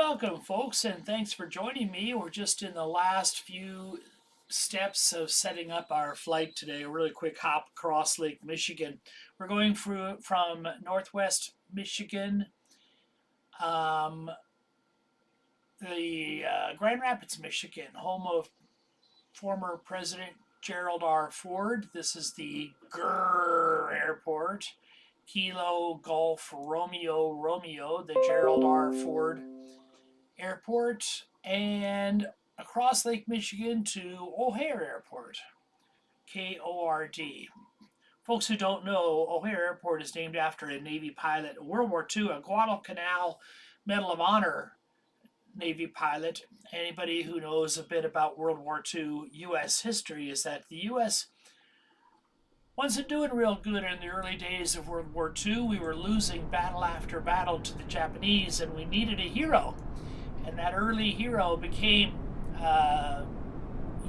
Welcome, folks, and thanks for joining me. We're just in the last few steps of setting up our flight today. A really quick hop across Lake Michigan. We're going from Northwest Michigan, the Grand Rapids, Michigan, home of former President Gerald R. Ford. This is the GRR Airport. Kilo Golf Romeo Romeo, the Gerald R. Ford Airport, and across Lake Michigan to O'Hare Airport, KORD. Folks who don't know, O'Hare Airport is named after a Navy pilot, World War II, a Guadalcanal Medal of Honor Navy pilot. Anybody who knows a bit about World War II U.S. history is that the U.S. wasn't doing real good in the early days of World War II. We were losing battle after battle to the Japanese, and we needed a hero. And that early hero became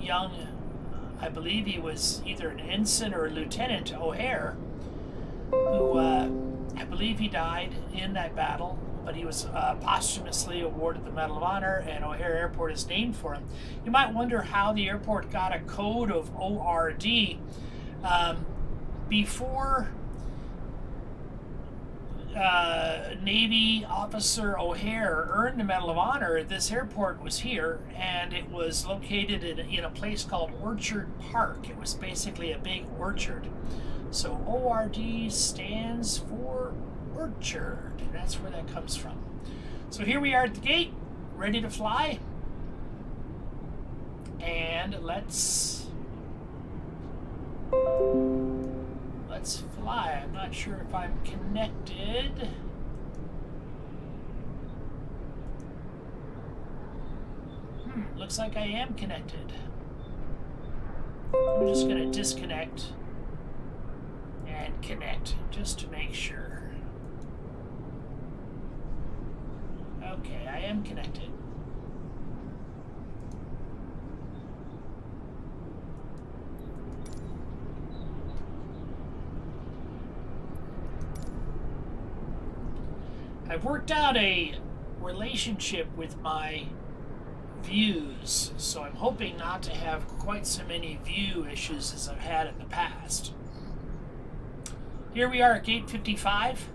young, I believe he was either an ensign or a lieutenant, O'Hare, who I believe he died in that battle, but he was posthumously awarded the Medal of Honor, and O'Hare Airport is named for him. You might wonder how the airport got a code of ORD. Before Navy officer O'Hare earned the Medal of Honor, this airport was here, and it was located in a place called Orchard Park. It was basically a big orchard. So ORD stands for orchard. That's where that comes from. So here we are at the gate, ready to fly. And let's fly. I'm not sure if I'm connected. Looks like I am connected. I'm just going to disconnect and connect just to make sure. Okay, I am connected. I've worked out a relationship with my views, so I'm hoping not to have quite so many view issues as I've had in the past. Here we are at Gate 55.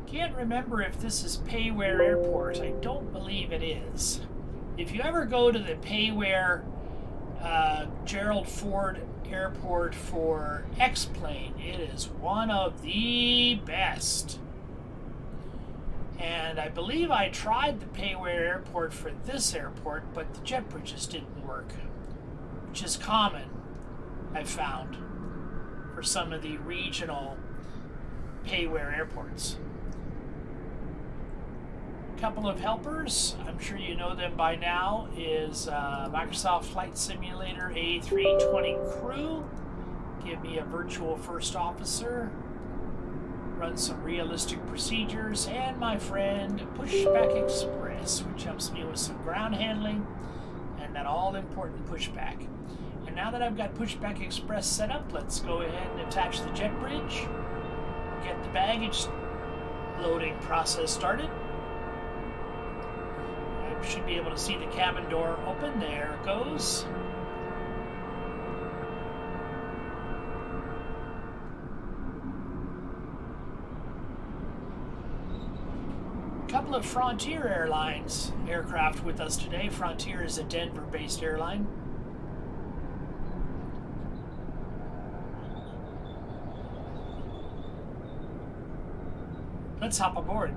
Can't remember if this is Payware Airport. I don't believe it is. If you ever go to the Payware Gerald Ford Airport for X-Plane, it is one of the best. And I believe I tried the Payware Airport for this airport, but the jet bridges didn't work, which is common, I've found, for some of the regional Payware airports. A couple of helpers, I'm sure you know them by now, is Microsoft Flight Simulator A320 Crew. Give me a virtual first officer. Run some realistic procedures, and my friend Pushback Express, which helps me with some ground handling and that all-important pushback. And now that I've got Pushback Express set up, let's go ahead and attach the jet bridge, get the baggage loading process started. I should be able to see the cabin door open. There it goes. Couple of Frontier Airlines aircraft with us today. Frontier is a Denver-based airline. Let's hop aboard.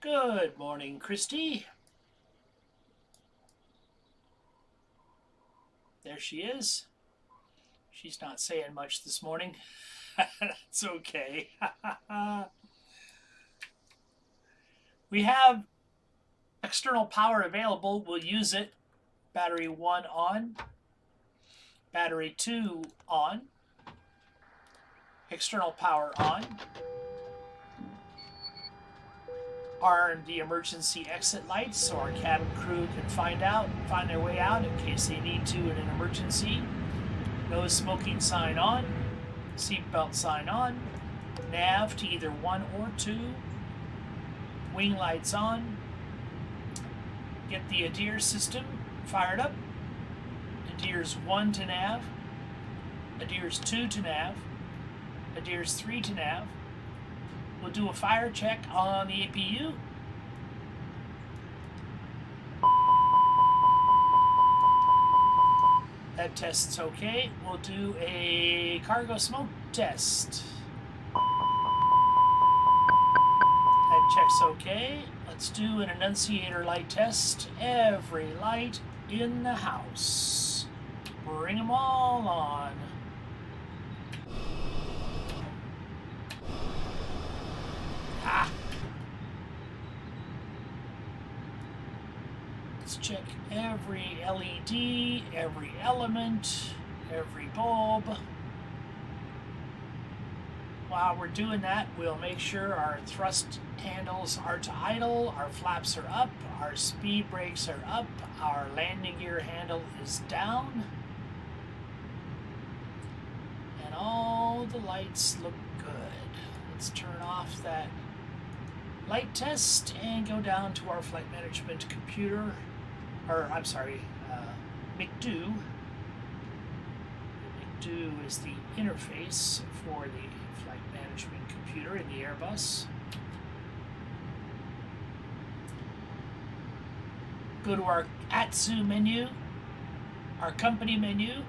Good morning, Christy. There she is. She's not saying much this morning. That's okay. We have external power available. We'll use it. Battery 1 on. Battery 2 on. External power on. Arm the emergency exit lights so our cabin crew can find their way out in case they need to in an emergency. No smoking sign on. Seatbelt sign on. Nav to either 1 or 2. Wing lights on. Get the ADIR system fired up. ADIR's 1 to nav. ADIR's 2 to nav. ADIR's 3 to nav. We'll do a fire check on the APU. That test's okay. We'll do a cargo smoke test. That check's okay. Let's do an annunciator light test. Every light in the house. Bring them all on. Ah. Let's check every LED, every element, every bulb. While we're doing that, we'll make sure our thrust handles are to idle, our flaps are up, our speed brakes are up, our landing gear handle is down, and all the lights look good. Let's turn off that light test and go down to our flight management computer, or I'm sorry, McDo. McDo is the interface for the flight management computer in the Airbus. Go to our ATSU menu, our company menu.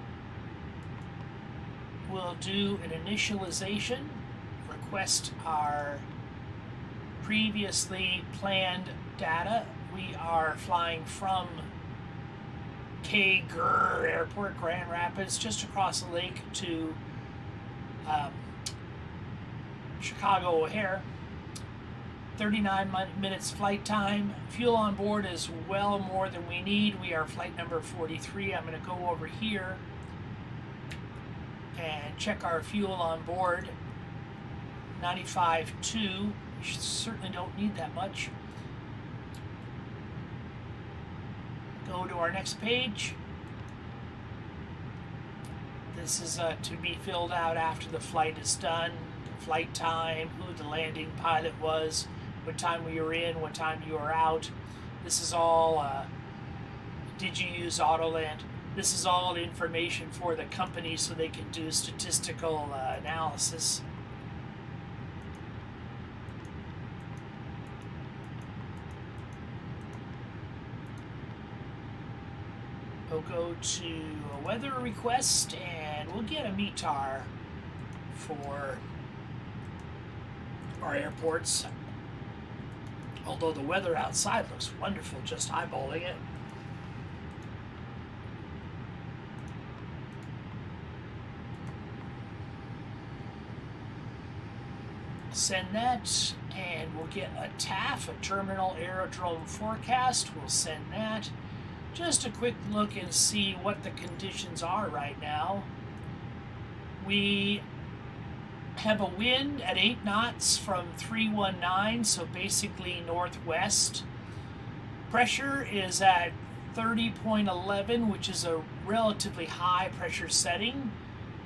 We'll do an initialization, request our previously planned data. We are flying from KGRR Airport, Grand Rapids, just across the lake to Chicago O'Hare. 39 minutes flight time. Fuel on board is well more than we need. We are flight number 43. I'm going to go over here and check our fuel on board. 95.2. We certainly don't need that much. Go to our next page. This is to be filled out after the flight is done. Flight time, who the landing pilot was, what time we were in, what time you were out. This is all, did you use Autoland? This is all information for the company so they can do statistical analysis. We'll go to a weather request and we'll get a METAR for our airports. Although the weather outside looks wonderful, just eyeballing it. Send that, and we'll get a TAF, a Terminal Aerodrome Forecast. We'll send that. Just a quick look and see what the conditions are right now. We have a wind at 8 knots from 319, so basically northwest. Pressure is at 30.11, which is a relatively high pressure setting,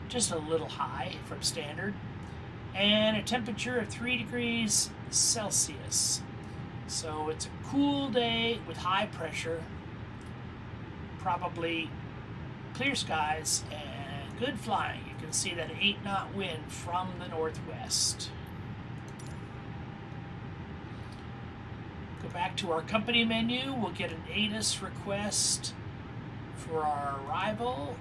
just a little high from standard, and a temperature of 3 degrees Celsius. So it's a cool day with high pressure, probably clear skies and good flying. You can see that 8-knot wind from the northwest. Go back to our company menu. We'll get an ATIS request for our arrival.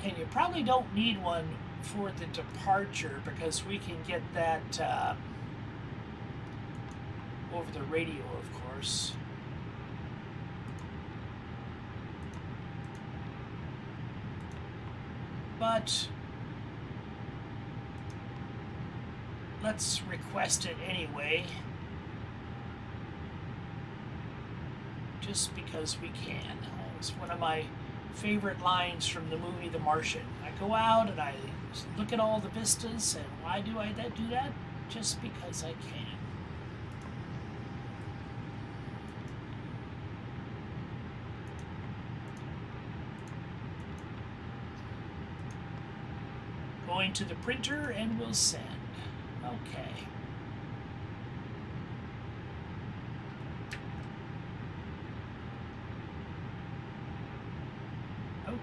And you probably don't need one for the departure because we can get that over the radio, of course. But let's request it anyway, just because we can. It's one of my favorite lines from the movie The Martian. I go out and I look at all the vistas, and why do I do that? Just because I can. Going to the printer and we'll send. Okay. Oh.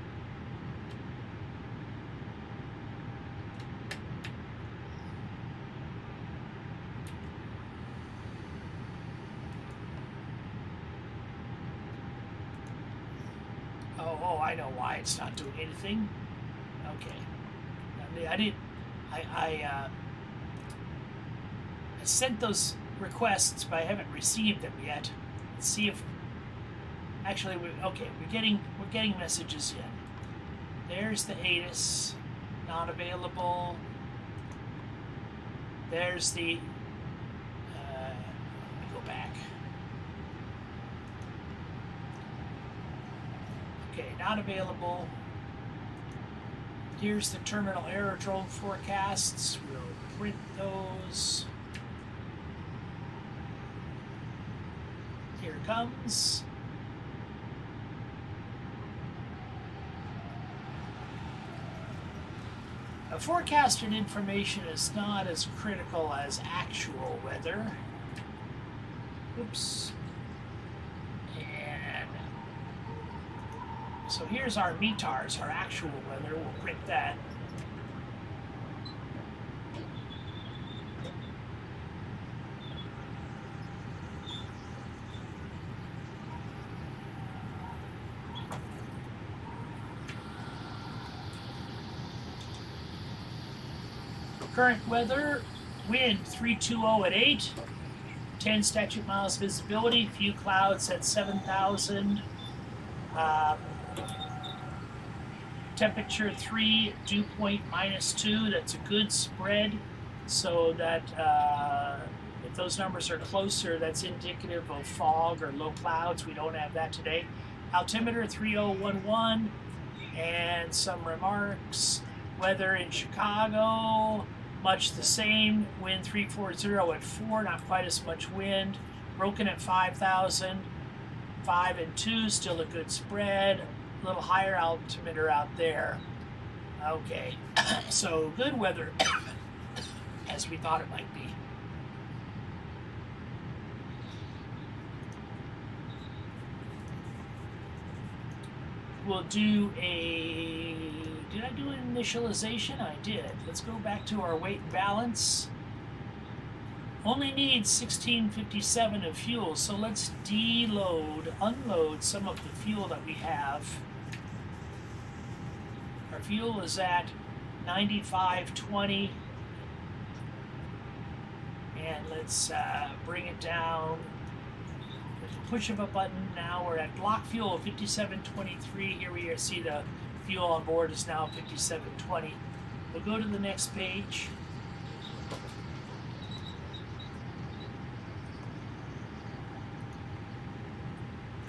Oh, I know why it's not doing anything. Okay. I sent those requests, but I haven't received them yet. Let's see if actually we're getting messages in. There's the ATIS, not available. There's the let me go back. Okay, not available. Here's the terminal aerodrome forecasts. We'll print those. Here it comes. Now, forecasted information is not as critical as actual weather. Oops. And so here's our METARs, our actual weather. We'll print that. Current weather, wind 320 at 8, 10 statute miles visibility, few clouds at 7,000, temperature 3, dew point -2, that's a good spread, so that if those numbers are closer, that's indicative of fog or low clouds. We don't have that today. Altimeter 3011, and some remarks. Weather in Chicago, much the same. Wind 340 at 4, not quite as much wind. Broken at 5,000. 5 and 2, still a good spread. A little higher altimeter out there. Okay, so good weather as we thought it might be. We'll do a... Did I do an initialization? I did. Let's go back to our weight and balance. Only needs 1657 of fuel, so let's unload some of the fuel that we have. Our fuel is at 9520. And let's bring it down. With the push of a button, now we're at block fuel 5723. Here we see the fuel on board is now 5720. We'll go to the next page.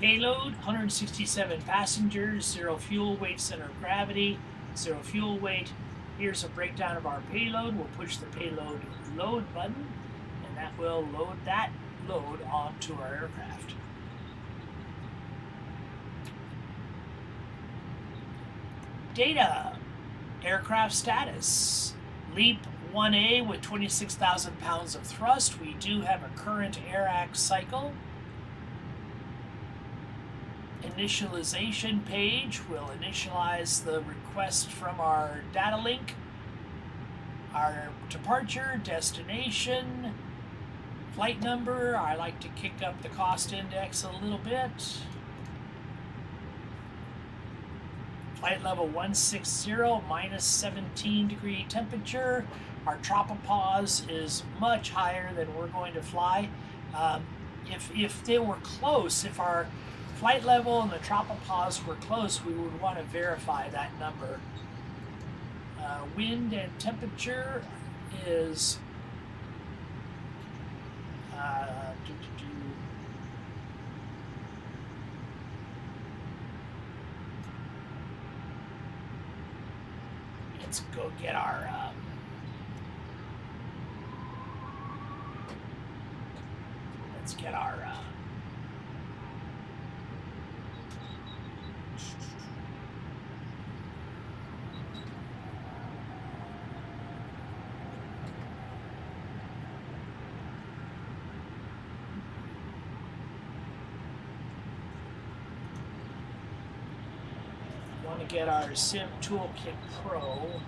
Payload, 167 passengers, 0 fuel weight, center of gravity, 0 fuel weight. Here's a breakdown of our payload. We'll push the payload load button, and that will load that load onto our aircraft. Data, aircraft status, LEAP 1A with 26,000 pounds of thrust. We do have a current AIRAC cycle. Initialization page will initialize the request from our data link. Our departure, destination, flight number. I like to kick up the cost index a little bit. Flight level 160, -17-degree temperature. Our tropopause is much higher than we're going to fly. If they were close, if our flight level and the tropopause were close, we would want to verify that number. Wind and temperature is let's go get our want to get our SimToolKitPro.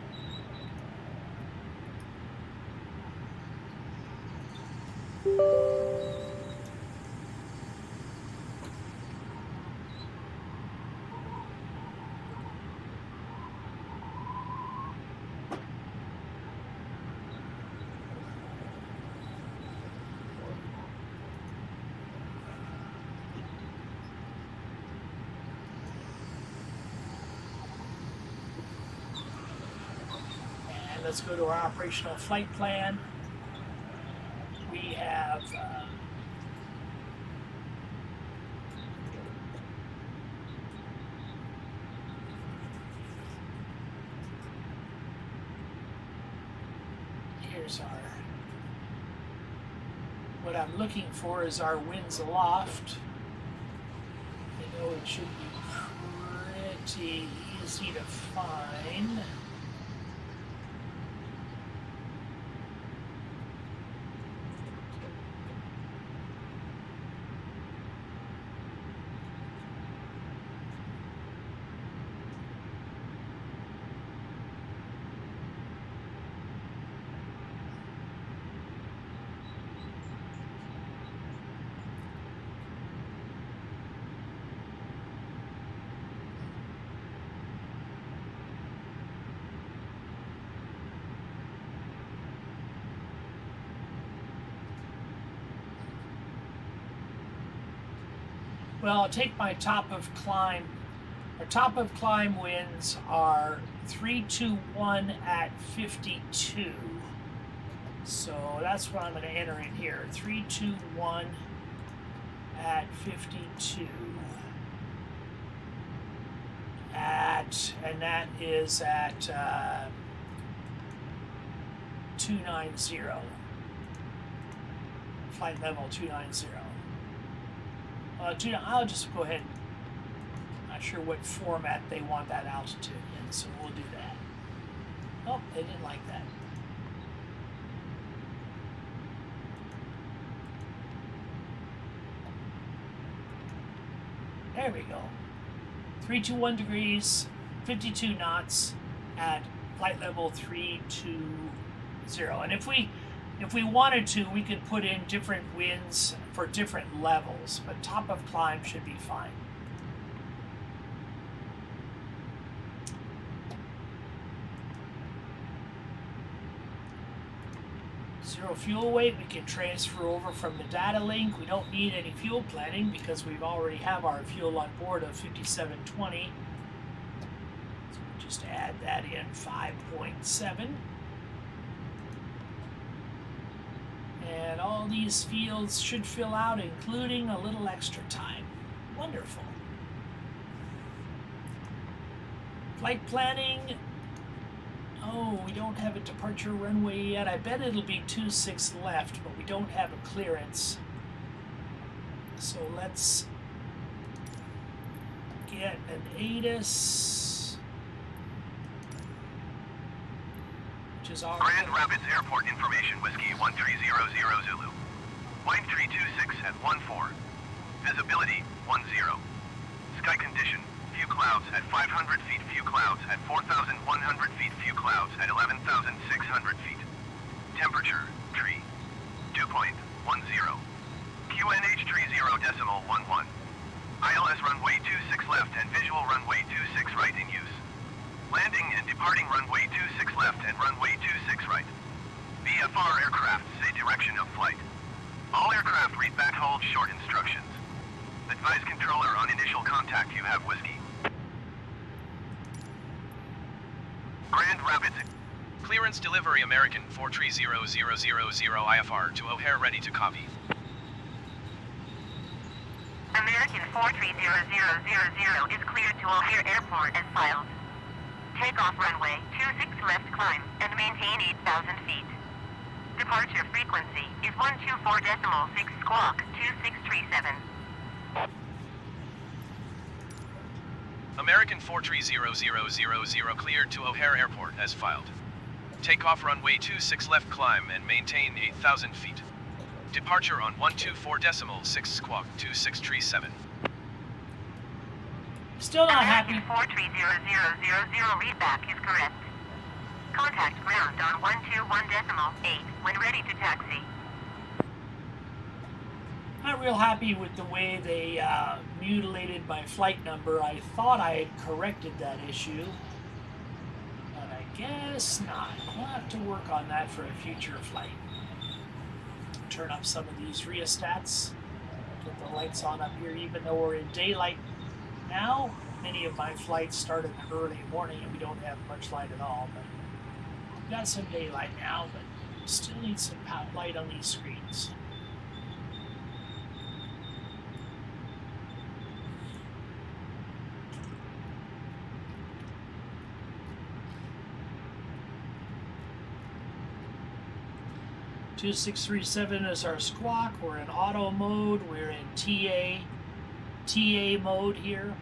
Let's go to our operational flight plan. We have here's our, what I'm looking for is our winds aloft. I know it should be pretty easy to find. Well, I'll take my top of climb. Our top of climb winds are 321 at 52. So that's what I'm going to enter in here. 321 at 52. And that is at 290. Flight level 290. I'll just go ahead. Not sure what format they want that altitude in, so we'll do that. Oh, they didn't like that. There we go. 321 degrees, 52 knots at flight level 320. And if we wanted to, we could put in different winds for different levels, but top of climb should be fine. Zero fuel weight, we can transfer over from the data link. We don't need any fuel planning because we've already have our fuel on board of 5720. So we'll just add that in 5.7. And all these fields should fill out, including a little extra time. Wonderful. Flight planning. Oh, we don't have a departure runway yet. I bet it'll be 26 left, but we don't have a clearance. So let's get an ATIS, which is our Grand Rapids Airport information, Whiskey 1300 Zulu. Wind 326 at 14. Visibility 10. Sky condition, few clouds at 500 feet, few clouds at 4,100 feet, few clouds at 11,600 feet. Temperature, tree. Dew point, 10. QNH 30.11. ILS runway 26 left and visual runway 26 right in use. Landing and departing runway 26 left and runway 26 right. VFR aircraft say direction of flight. All aircraft read back hold short instructions. Advise controller on initial contact you have Whiskey. Grand Rapids. Clearance delivery American 430000 IFR to O'Hare ready to copy. American 430000 is cleared to O'Hare Airport as filed. Takeoff runway 26 left climb and maintain 8,000 feet. Departure frequency is 124.6 squawk 2637. American 430000 cleared to O'Hare Airport as filed. Takeoff runway 26 left climb and maintain 8,000 feet. Departure on 124.6 squawk 2637. Still not happy. American 430000 readback is correct. Contact ground on 121.8 when ready to taxi. Not real happy with the way they mutilated my flight number. I thought I had corrected that issue, but I guess not. We'll have to work on that for a future flight. Turn up some of these rheostats. Get the lights on up here, even though we're in daylight now. Many of my flights start in the early morning and we don't have much light at all. But we've got some daylight now, but still need some light on these screens. (2637) is our squawk. We're in auto mode. We're in TA mode here.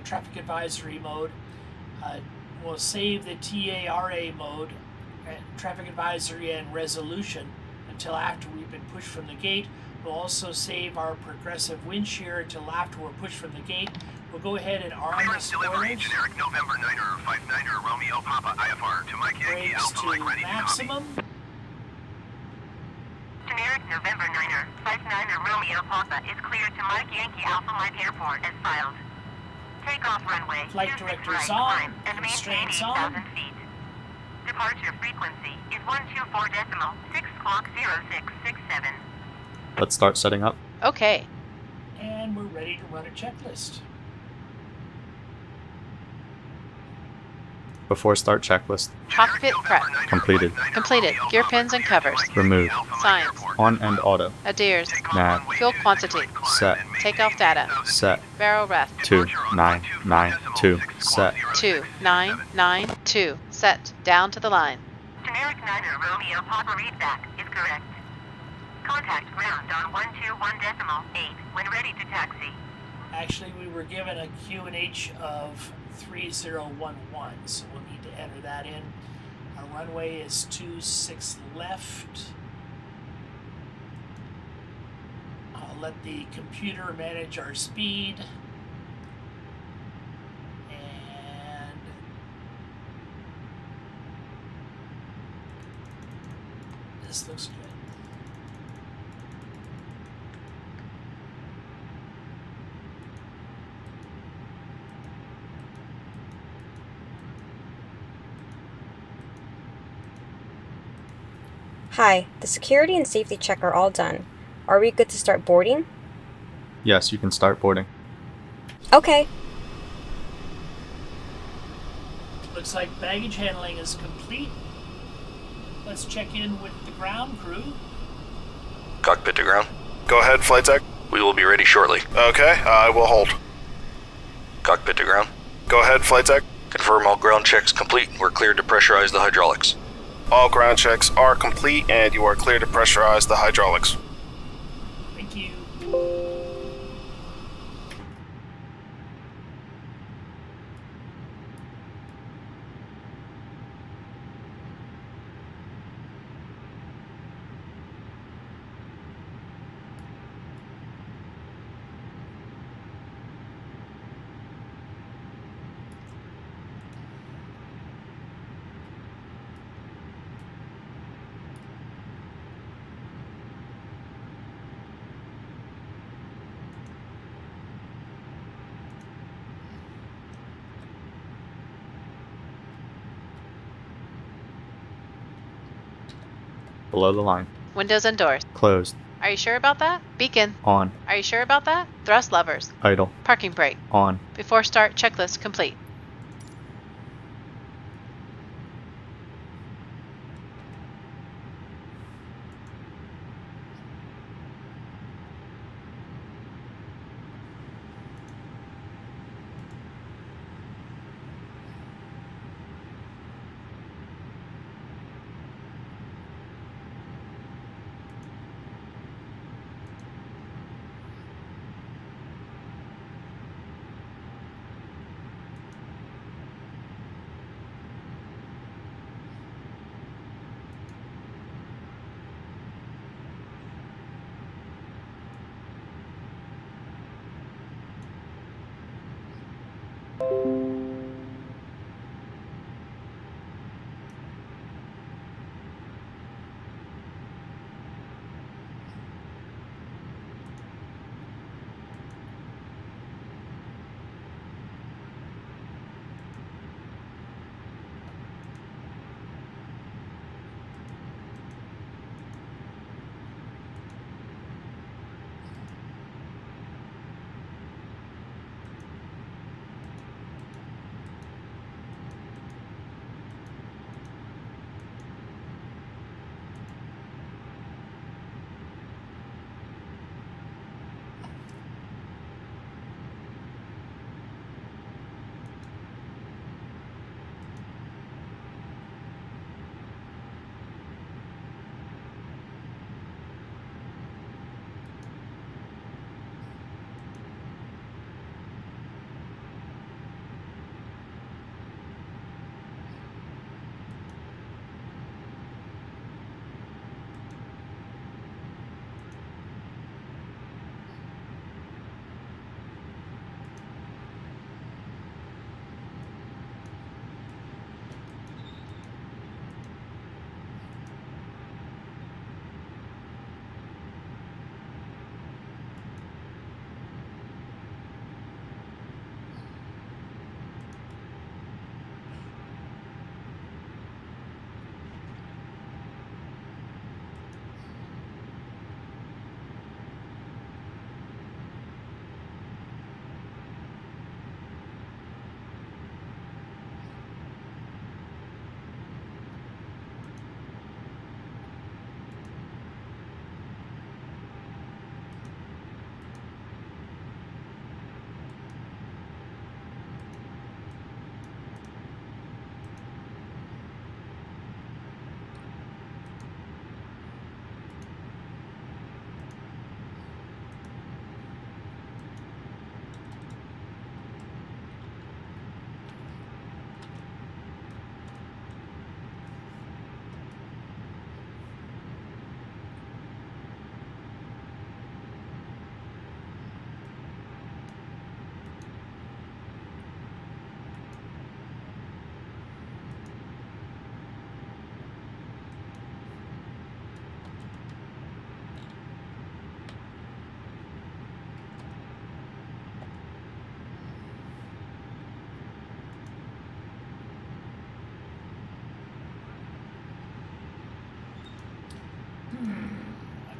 Traffic advisory mode. We'll save the TARA mode, traffic advisory and resolution, until after we've been pushed from the gate. We'll also save our progressive wind shear until after we're pushed from the gate. We'll go ahead and arm the Clearance delivery, spoilers. generic November 9er 59er Romeo Papa IFR to Mike Yankee Brakes Alpha Mike to ready to copy. maximum. Generic November 9er 59er Romeo Papa is cleared to Mike Yankee Alpha Mike Airport as filed. Takeoff runway Flight 26 director's right on, climb and maintain constraints on. 8,000 feet. Departure frequency is 124.60667. Let's start setting up. Okay. And we're ready to run a checklist. Before start checklist. Cockpit prep. Completed. Completed. Gear pins and covers. Removed. Signs. On and auto. Adheres. Nav. Fuel quantity. Set. Takeoff data. Set. Barrel rest. 2992. Set. 2992. Set. Down to the line. Generic 9er Romeo Papa readback is correct. Contact ground on 121.8 when ready to taxi. Actually, we were given a QNH of 3011, so we'll need to enter that in. Our runway is 26 left. I'll let the computer manage our speed. And this looks good. Hi, the security and safety check are all done. Are we good to start boarding? Yes, you can start boarding. Okay. Looks like baggage handling is complete. Let's check in with the ground crew. Cockpit to ground. Go ahead, flight deck. We will be ready shortly. Okay, I will hold. Cockpit to ground. Go ahead, flight deck. Confirm all ground checks complete. We're cleared to pressurize the hydraulics. All ground checks are complete and you are clear to pressurize the hydraulics. Thank you. Below the line. Windows and doors. Closed. Are you sure about that? Beacon. On. Are you sure about that? Thrust levers. Idle. Parking brake. On. Before start, checklist complete.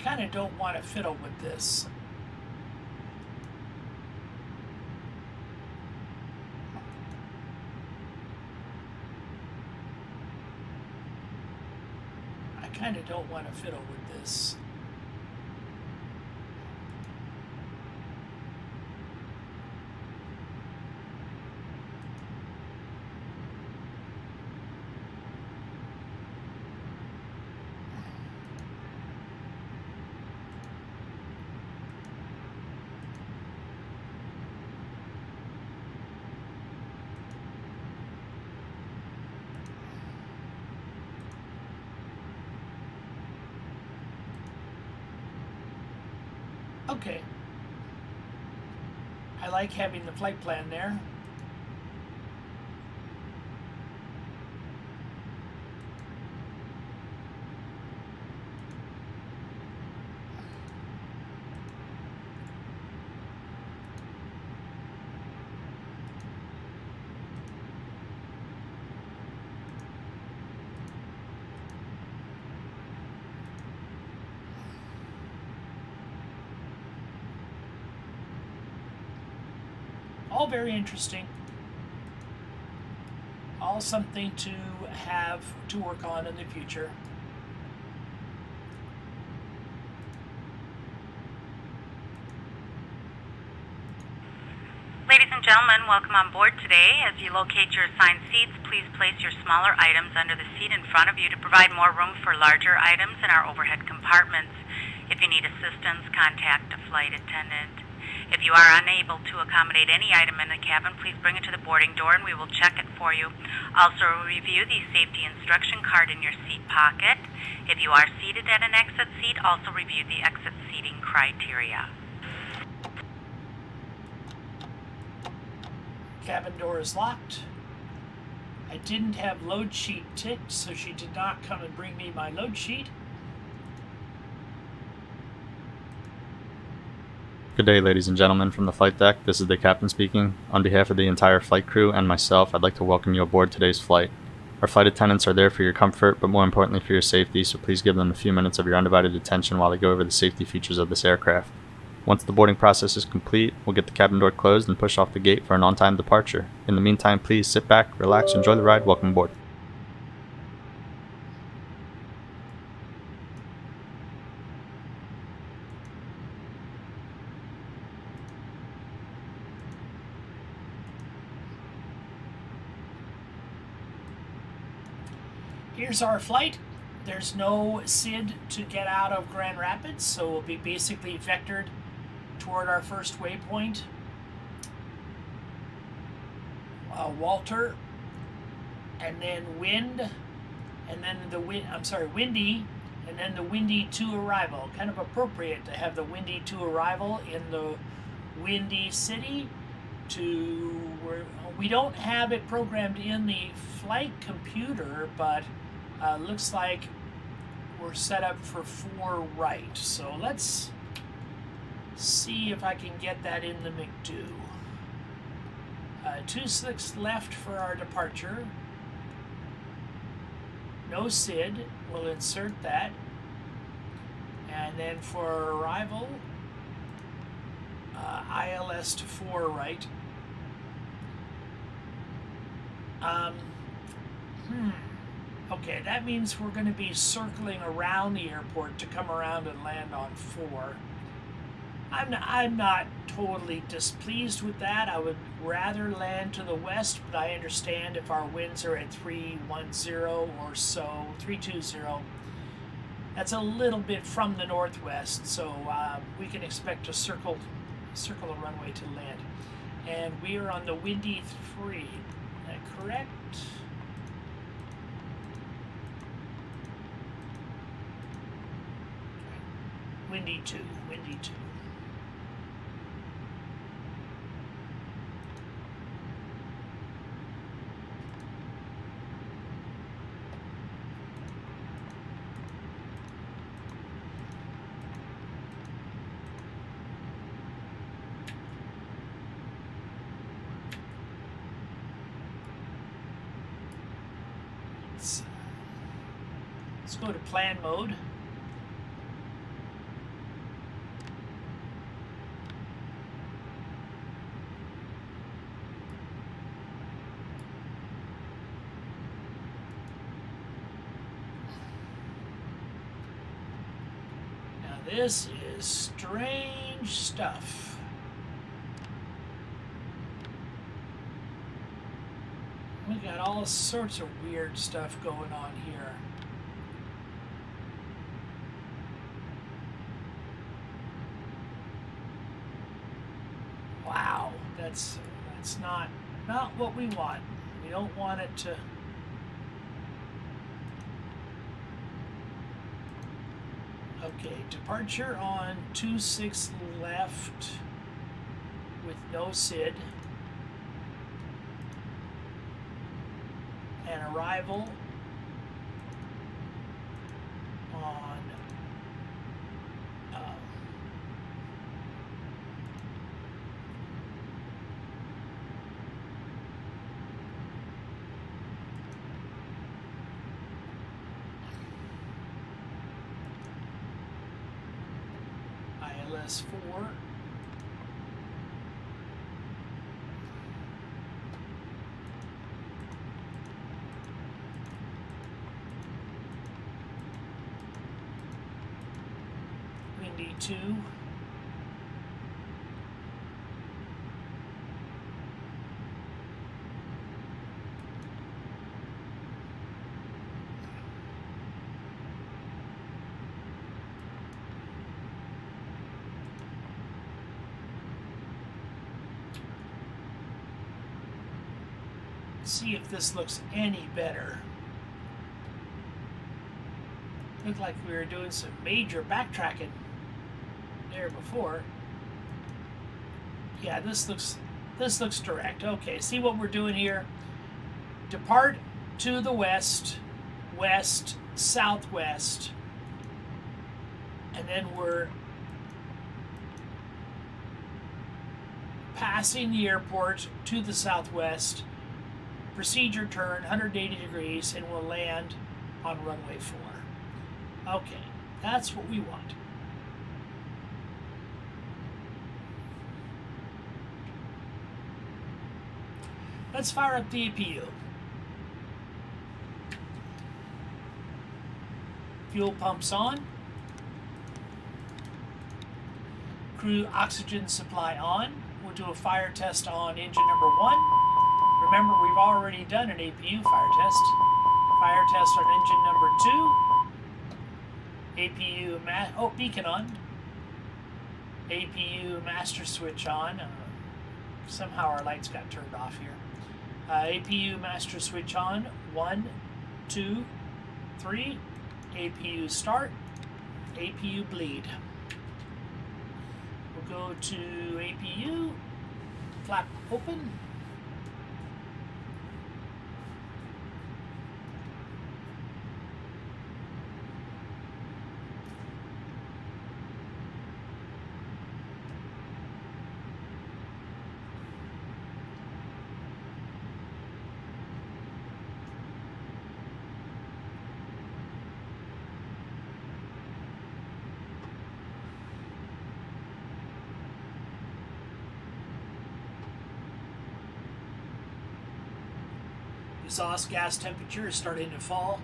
kind of don't want to fiddle with this. I kind of don't want to fiddle with this. Okay. I like having the flight plan there. All very interesting. All something to have to work on in the future. Ladies and gentlemen, welcome on board today. As you locate your assigned seats, please place your smaller items under the seat in front of you to provide more room for larger items in our overhead compartments. If you need assistance, contact a flight attendant. If you are unable to accommodate any item in the cabin, please bring it to the boarding door and we will check it for you. Also, review the safety instruction card in your seat pocket. If you are seated at an exit seat, also review the exit seating criteria. Cabin door is locked. I didn't have load sheet ticked, so she did not come and bring me my load sheet. Good day, ladies and gentlemen, from the flight deck. This is the captain speaking. On behalf of the entire flight crew and myself, I'd like to welcome you aboard today's flight. Our flight attendants are there for your comfort, but more importantly for your safety, so please give them a few minutes of your undivided attention while they go over the safety features of this aircraft. Once the boarding process is complete, we'll get the cabin door closed and push off the gate for an on-time departure. In the meantime, please sit back, relax, enjoy the ride. Welcome aboard. Here's our flight. There's no SID to get out of Grand Rapids, so we'll be basically vectored toward our first waypoint. Walter, and then wind, and then the windy, and then the windy to arrival. Kind of appropriate to have the windy to arrival in the windy city. We don't have it programmed in the flight computer, but looks like we're set up for 4 right. So let's see if I can get that in the McDo. 26 left for our departure. No SID, we'll insert that. And then for arrival, ILS to 4 right. Okay, that means we're going to be circling around the airport to come around and land on 4. I'm not totally displeased with that. I would rather land to the west, but I understand if our winds are at 310 or so, 320. That's a little bit from the northwest, so we can expect to circle the runway to land. And we are on the windy 3. Is that correct? Windy 2, windy 2. Let's go to plan mode. This is strange stuff. We got all sorts of weird stuff going on here. Wow, that's not what we want. We don't want it to. Okay, departure on 26 left with no SID. And arrival on ILS 4. Windy 2. See if this looks any better. Looked like we were doing some major backtracking there before. Yeah, this looks direct. Okay, see what we're doing here? Depart to the west, west, southwest, and then we're passing the airport to the southwest. Procedure turn 180 degrees and we'll land on runway 4. Okay, that's what we want. Let's fire up the APU. Fuel pumps on. Crew oxygen supply on. We'll do a fire test on engine number 1. Remember, we've already done an APU fire test. Fire test on engine number 2. APU beacon on. APU master switch on. Somehow our lights got turned off here. APU master switch on. 1, 2, 3. APU start. APU bleed. We'll go to APU. Flap open. Exhaust gas temperature is starting to fall.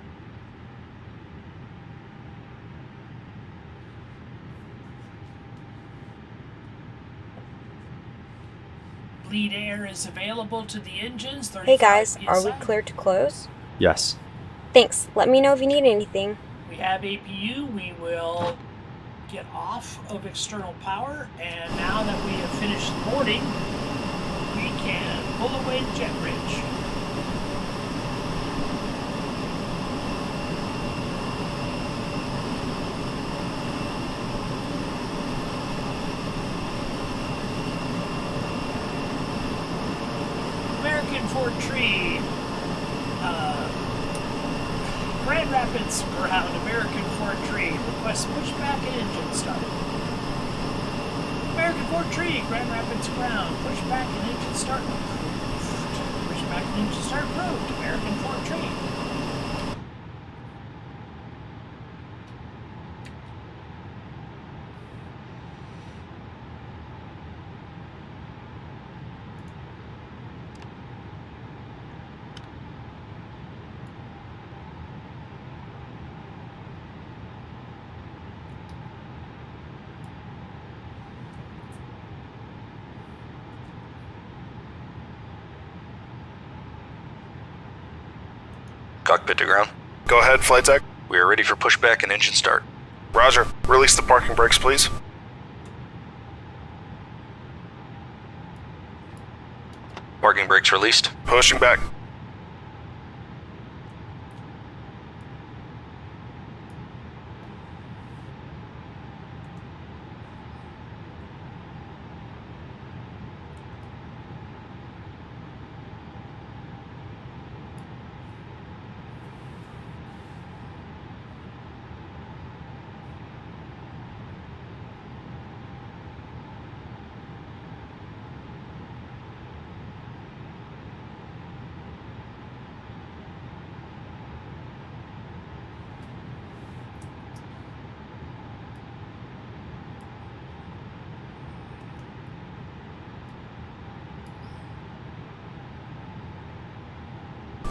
Bleed air is available to the engines. Hey guys, PSI. are we clear to close? Yes. Thanks. Let me know if you need anything. We have APU. We will get off of external power, and now that we have finished boarding, we can pull away the jet bridge. Fort Tree, Grand Rapids ground, American Fort Tree, request pushback and engine start. American Fort Tree, Grand Rapids ground, pushback and engine start approved. Pushback and engine start approved, American Fort Tree. Cockpit to ground. Go ahead, flight deck. We are ready for pushback and engine start. Roger. Release the parking brakes, please. Parking brakes released. Pushing back.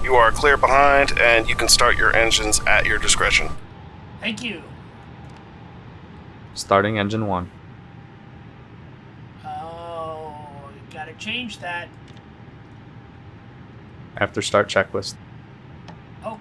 You are clear behind, and you can start your engines at your discretion. Thank you. Starting engine 1. Oh, you gotta change that. After start checklist. Oh,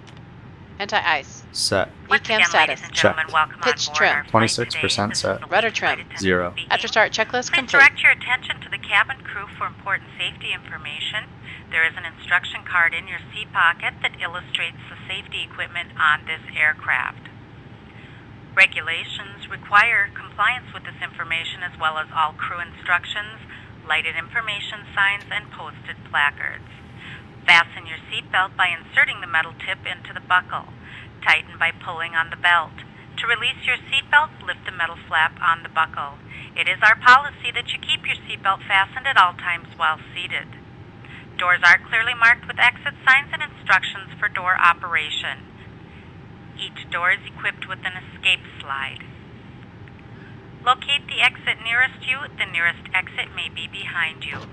Anti-ice. Set. Once ECAM again, status. ladies and gentlemen, Checked. welcome Pitch on board trim. our flight 26% today. set. This is Rudder Logi trim. Flight attendant 0. speaking. After start checklist Please complete. direct your attention to the cabin crew for important safety information. There is an instruction card in your seat pocket that illustrates the safety equipment on this aircraft. Regulations require compliance with this information as well as all crew instructions, lighted information signs, and posted placards. Fasten your seatbelt by inserting the metal tip into the buckle. Tighten by pulling on the belt. To release your seatbelt, lift the metal flap on the buckle. It is our policy that you keep your seatbelt fastened at all times while seated. Doors are clearly marked with exit signs and instructions for door operation. Each door is equipped with an escape slide. Locate the exit nearest you. The nearest exit may be behind you.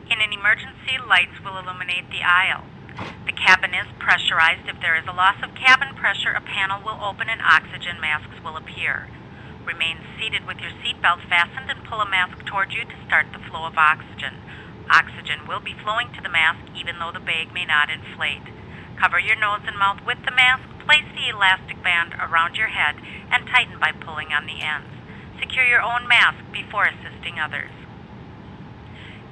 In an emergency, lights will illuminate the aisle. The cabin is pressurized. If there is a loss of cabin pressure, a panel will open and oxygen masks will appear. Remain seated with your seatbelt fastened and pull a mask toward you to start the flow of oxygen. Oxygen will be flowing to the mask even though the bag may not inflate. Cover your nose and mouth with the mask, place the elastic band around your head, and tighten by pulling on the ends. Secure your own mask before assisting others.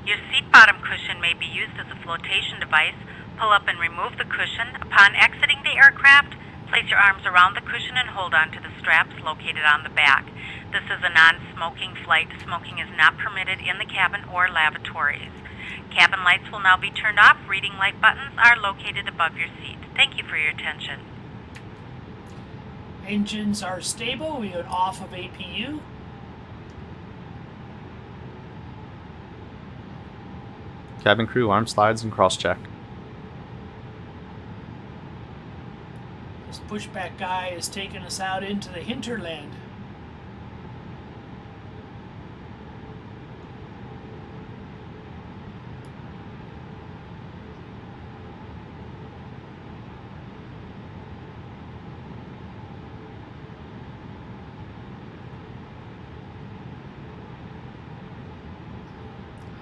Your seat bottom cushion may be used as a flotation device. Pull up and remove the cushion. Upon exiting the aircraft, place your arms around the cushion and hold on to the straps located on the back. This is a non-smoking flight. Smoking is not permitted in the cabin or lavatories. Cabin lights will now be turned off. Reading light buttons are located above your seat. Thank you for your attention. engines are stable. We are off of APU. Cabin crew, arm slides and cross-check. This pushback guy is taking us out into the hinterland.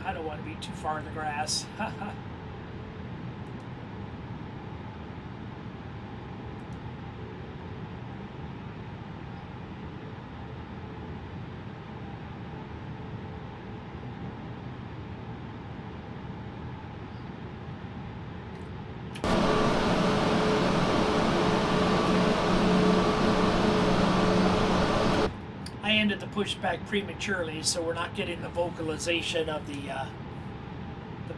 I don't want to be too far in the grass. I ended the pushback prematurely, so we're not getting the vocalization of the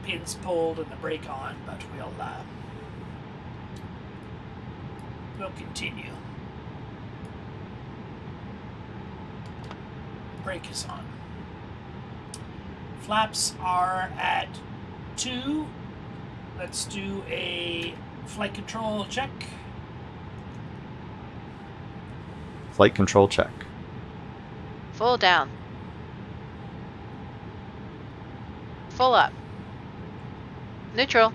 pins pulled and the brake on, but we'll continue. Brake is on. Flaps are at 2. Let's do a flight control check. Flight control check. Full down. Full up. Neutral.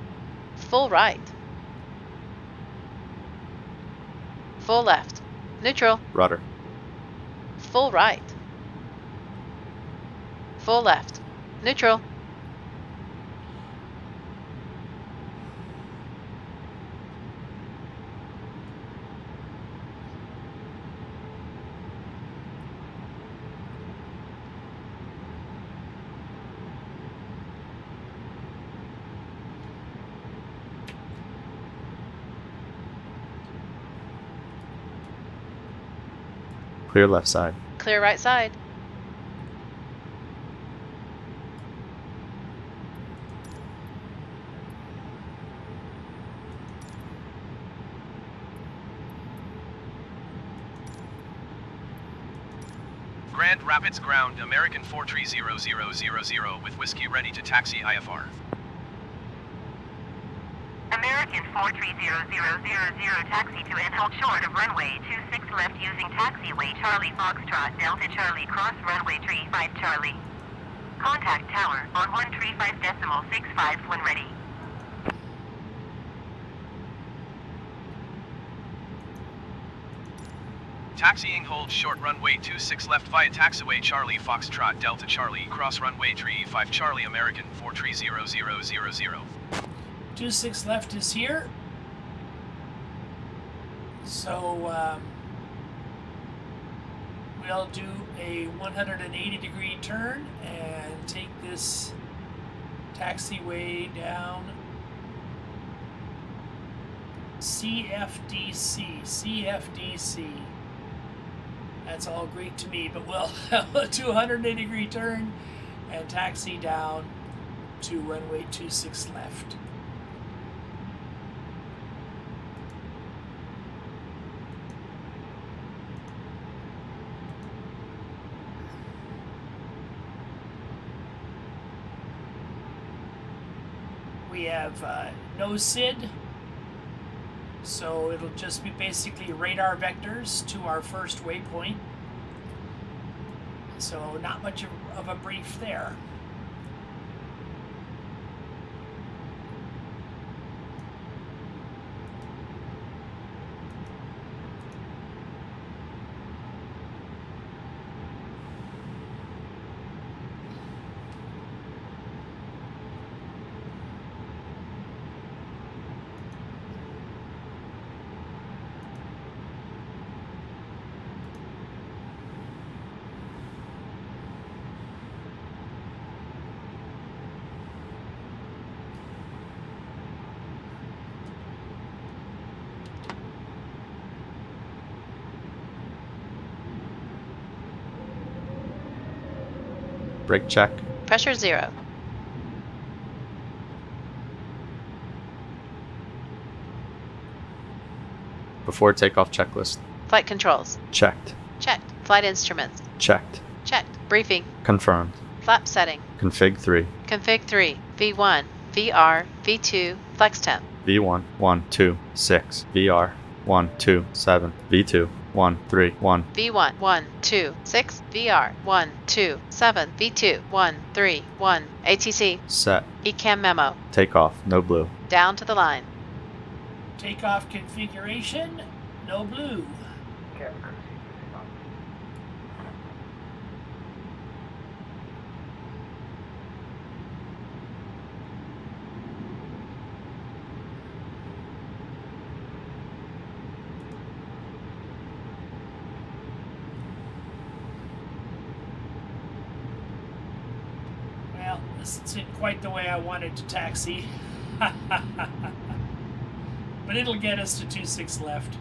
Full right. Full left. Neutral. Rudder. Full right. Full left. Neutral. Clear left side. Clear right side. Grand Rapids ground, American 43000 with whiskey ready to taxi IFR. American 43000 taxi to and hold short of runway 26 left using taxiway Charlie Foxtrot Delta Charlie cross runway 35 Charlie. Contact tower on 135.65 when ready. Taxiing hold short runway 26 left via taxiway Charlie Foxtrot Delta Charlie cross runway 35 Charlie American 43000. 26 left is here. So we'll do a 180-degree turn and take this taxiway down CFDC. That's all Greek to me, but we'll do a 180-degree turn and taxi down to runway 26 left. We have no SID, so it'll just be basically radar vectors to our first waypoint. So not much of a brief there. Brake check. Pressure 0. Before takeoff checklist. Flight controls. Checked. Checked. Flight instruments. Checked. Checked. Briefing. Confirmed. Flap setting. Config 3. Config 3. V1. VR. V2. Flex temp. V1 1 2 6. VR 1 2 7. V2 1 3 1. V1 1 2 6. VR 1 2 7. V2 1 3 1. ATC. Set. ECAM memo. Takeoff. No blue. Down to the line. Takeoff configuration, no blue. Well, this isn't quite the way I wanted to taxi. But it'll get us to 26 left.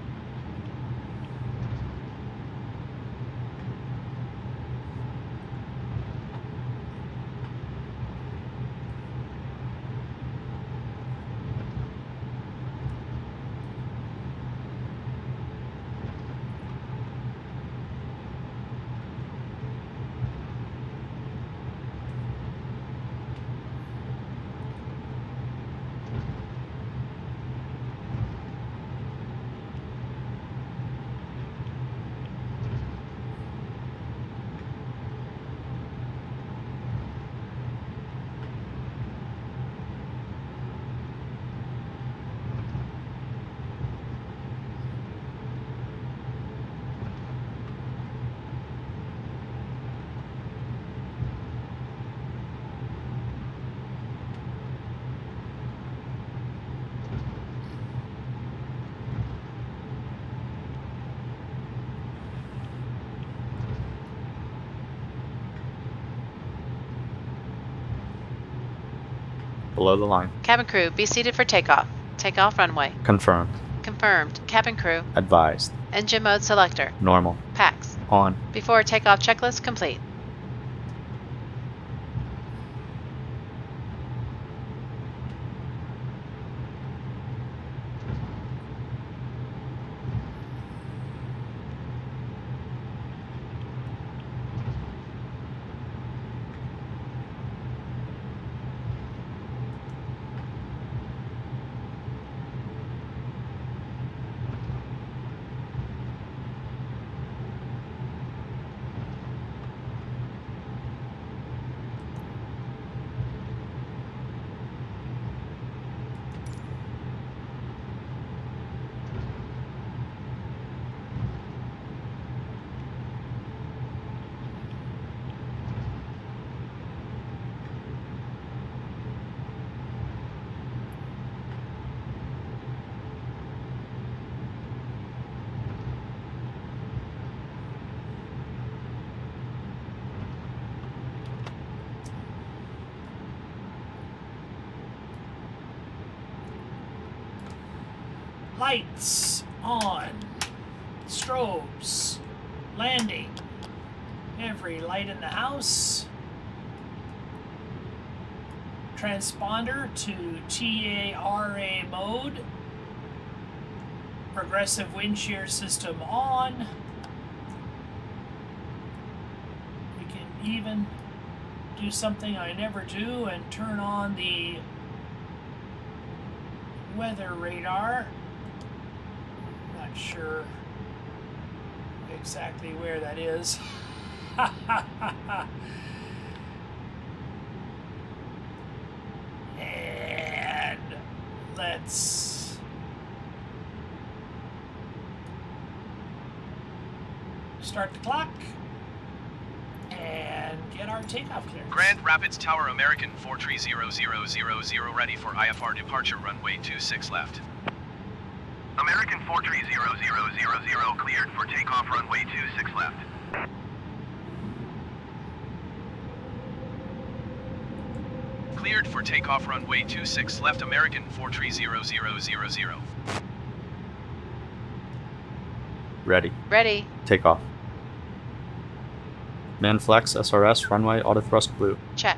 Below the line. Cabin crew, be seated for takeoff. Takeoff runway. Confirmed. Confirmed. Cabin crew. Advised. Engine mode selector. Normal. PAX. On. Before takeoff checklist complete. Lights on. Strobes. Landing. Every light in the house. Transponder to TARA mode. Progressive wind shear system on. We can even do something I never do and turn on the weather radar. Not sure exactly where that is. And let's start the clock and get our takeoff clearance. Grand Rapids Tower American 43000 ready for IFR departure runway 26 left. American 43000 cleared for takeoff runway 26 left. Cleared for takeoff runway 26 left American 43000. Ready. Ready. Takeoff. Manflex SRS runway auto thrust blue. Check.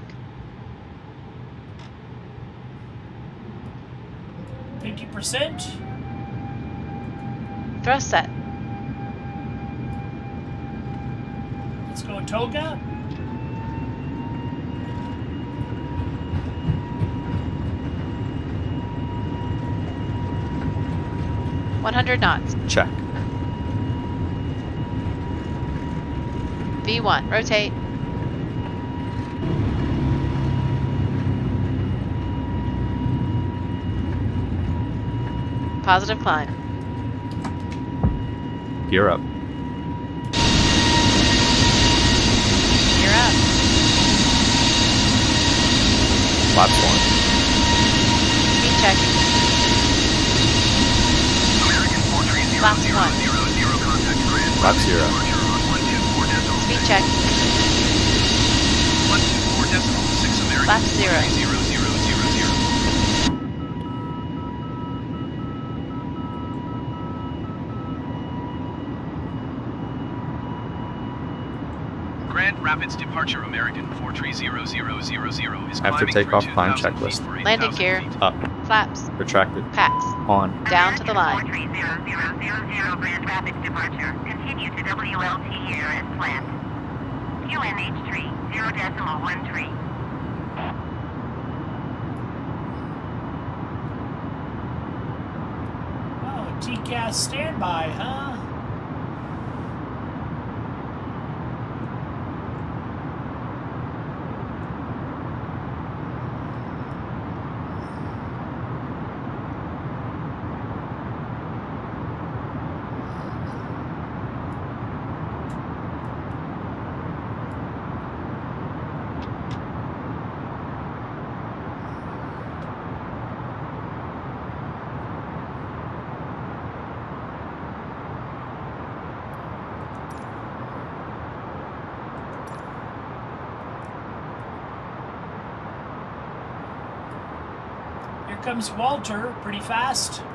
50%. Thrust set. Let's go Toga. $100 knots. Check. V1. Rotate. Positive climb. Gear up. Gear up. Flaps 1. Speed check. American 43000 Flaps 1. contact Grand Flaps Rapids 0. departure on 124.0. Speed check. 124.6 American Flaps 0. 43000. Grand Rapids departure American 43000 is After climbing takeoff, through climb 2,000 checklist. feet for Landing 8,000 gear. feet. Up. Flaps. Retracted. Packs. On. Down to the line. 43000 Grand Rapids departure. Continue to WLT air as planned. QNH3 0.13. Oh, TCAS standby, huh? Here comes Walter, pretty fast. American 43000 cleared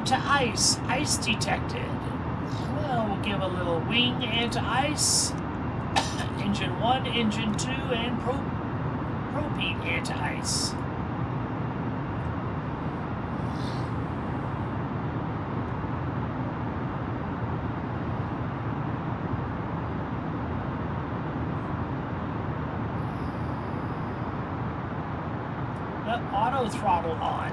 Anti-ice. Ice detected. Well, we'll give a little wing anti-ice. Engine 1, Engine 2, and propane anti-ice. Auto throttle on.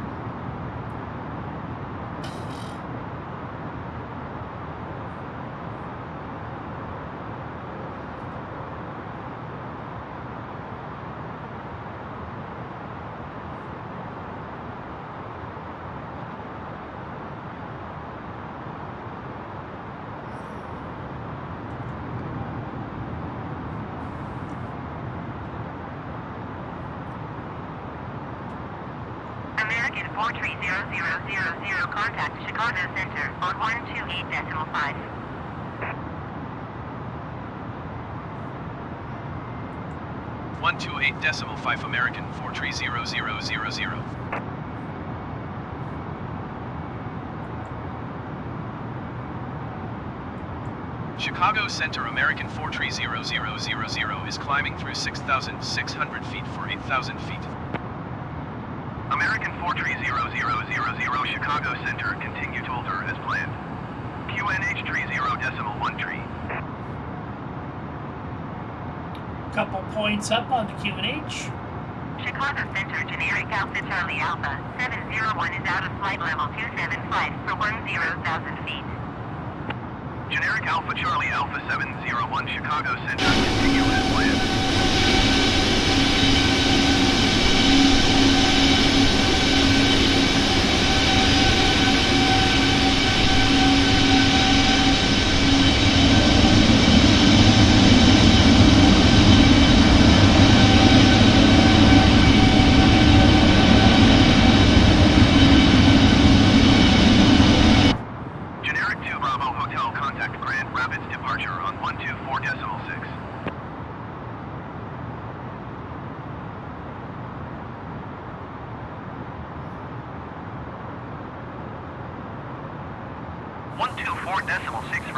American 43000, contact Chicago Center on 128.5. 128.5 American 43000. Chicago Center American 43000 is climbing through 6,600 feet for 8,000 feet. American 43000 Chicago Center, continue to alter as planned. QNH 30.13. Couple points up on the QNH. Chicago Center, generic Alpha Charlie Alpha 701 is out of flight level 275 for 10,000 feet. Generic Alpha Charlie Alpha 701 Chicago Center, continue as planned.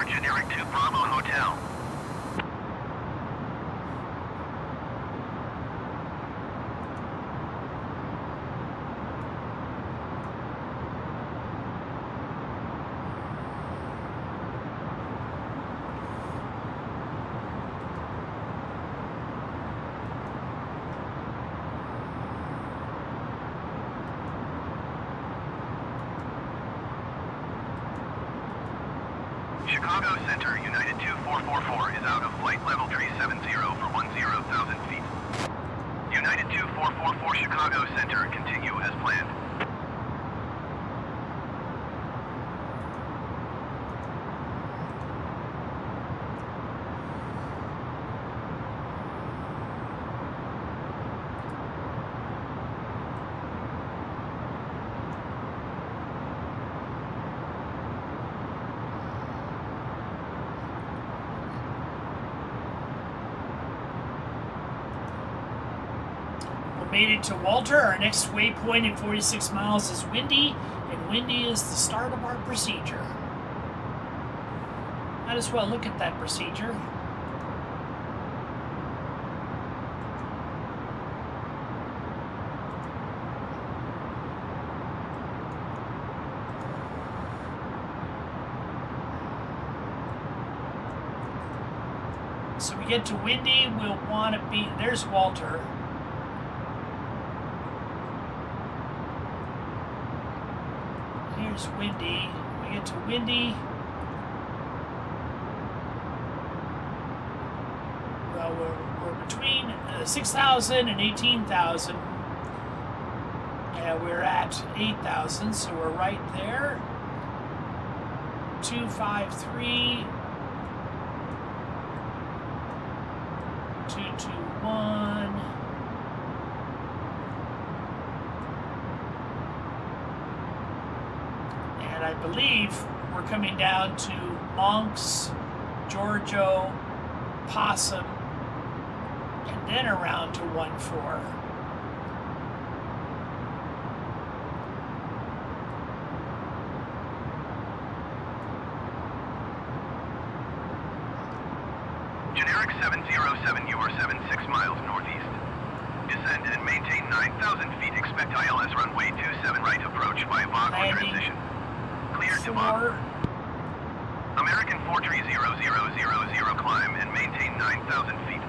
for generic 2 Bravo Hotel. Chicago Center, United 2444 is out of flight level 370 for 10,000 feet. United 2444 Chicago Center, continue as planned. Made it to Walter. Our next waypoint in 46 miles is Windy, and Windy is the start of our procedure. Might as well look at that procedure. So we get to Windy, we'll want to be, there's Walter. Here's Windy. We get to Windy. Well, we're between 6,000 and 18,000. And we're at 8,000, so we're right there. 253. 221. And I believe we're coming down to Monks, Giorgio, Possum, and then around to 1-4. Generic 707, you are 76 miles northeast. Descend and maintain 9,000 feet. Expect ILS runway 27 right approach by VOG or transition. Clear to VOG. American 430,000 climb and maintain 9,000 feet.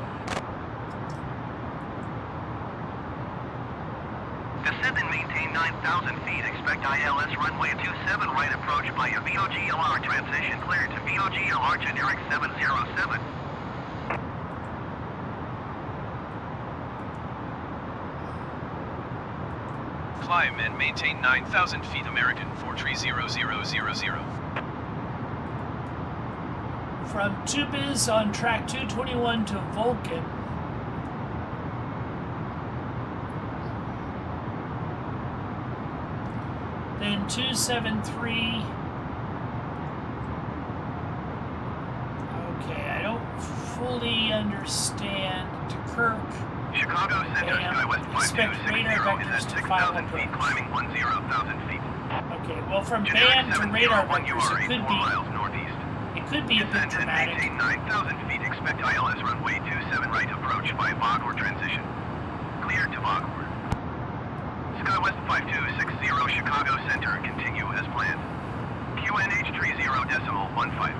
Descend and maintain 9,000 feet. Expect ILS runway 27 right approach by a VOGLR transition. Clear to VOGLR generic 707. Climb and maintain 9,000 feet. American 430,000. From Tubis on track 221 to Vulcan. Then 273. Okay, I don't fully understand to Kirk. Chicago Center, SkyWest 5260 is at 6,000 feet, climbing 10,000 feet. Okay, well from Generic band to radar 701, you vectors, are it could 84 be miles northeast. it could be a bit Descend and dramatic. maintain 9,000 feet. Expect ILS runway 27 right approach by VOG or transition. Clear to VOG. SkyWest 5260, Chicago Center, continue as planned. QNH 30.15.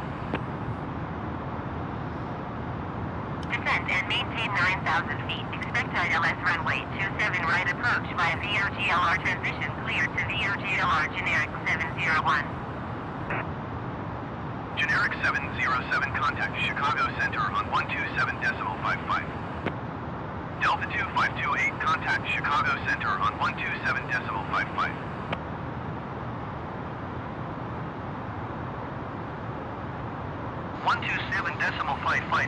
Descend and maintain 9,000 feet. Expect ILS runway 27 right approach via VOGLR transition. Clear to VOGLR generic 701. Generic 707, contact Chicago Center on 127.55. Delta 2528, contact Chicago Center on 127.55.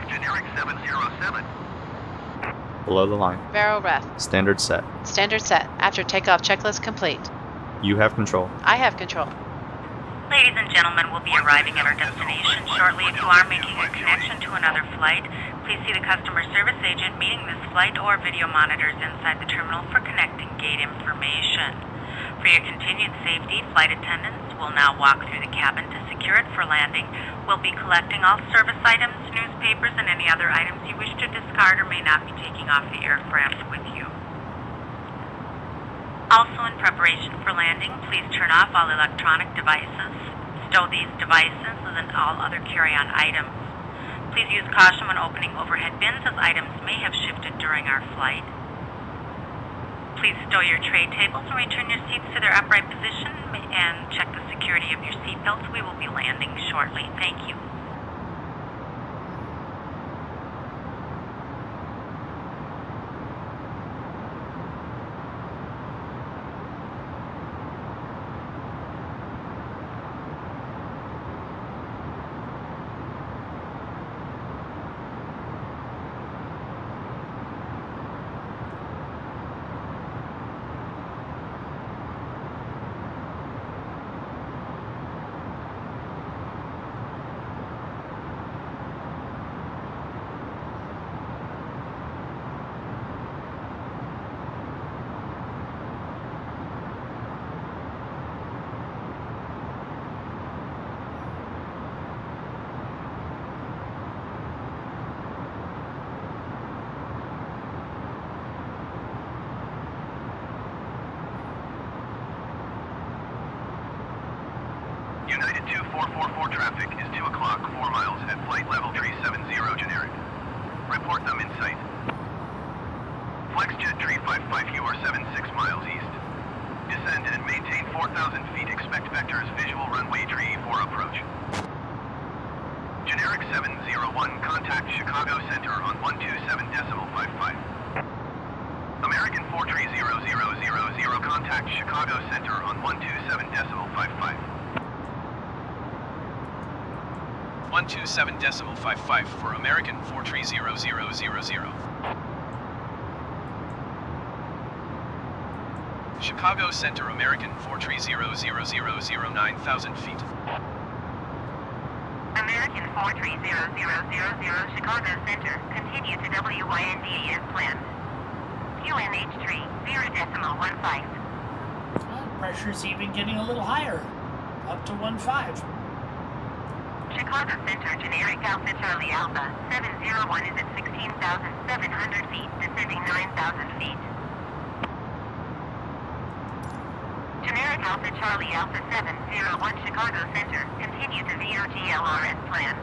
Generic 707. Below the line. Vero ref. Standard set. Standard set. After takeoff checklist complete. You have control. I have control. Ladies and gentlemen, we'll be arriving at our destination shortly. If you are making a connection to another flight, please see the customer service agent meeting this flight or video monitors inside the terminal for connecting gate information. For your continued safety, flight attendants will now walk through the cabin to secure it for landing. We'll be collecting all service items, newspapers, and any other items you wish to discard or may not be taking off the aircraft with you. Also, in preparation for landing, please turn off all electronic devices. Stow these devices and all other carry-on items. Please use caution when opening overhead bins as items may have shifted during our flight. Please stow your tray tables and return your seats to their upright position and check the security of your seatbelts. We will be landing shortly. Thank you. United 2444 traffic is 2 o'clock, 4 miles at flight level 370 generic. Report them in sight. FlexJet 355, you are 76 miles east. Descend and maintain 4,000 feet. Expect vectors visual runway 34 approach. Generic 701, contact Chicago Center on 127.55. American 430,000, contact Chicago Center on 127.55. 127.55 for American 430,000. Chicago Center, American 430,000, 9,000 feet. American 430,000, Chicago Center. Continue to WYND as planned. QNH 30.15. Pressure's even getting a little higher, up to 1.5. Chicago Center, generic Alpha Charlie Alpha, 701. 01 is at 16,700 feet, descending 9,000 feet. Generic Alpha Charlie Alpha 701 Chicago Center, continue to VOGLR as planned.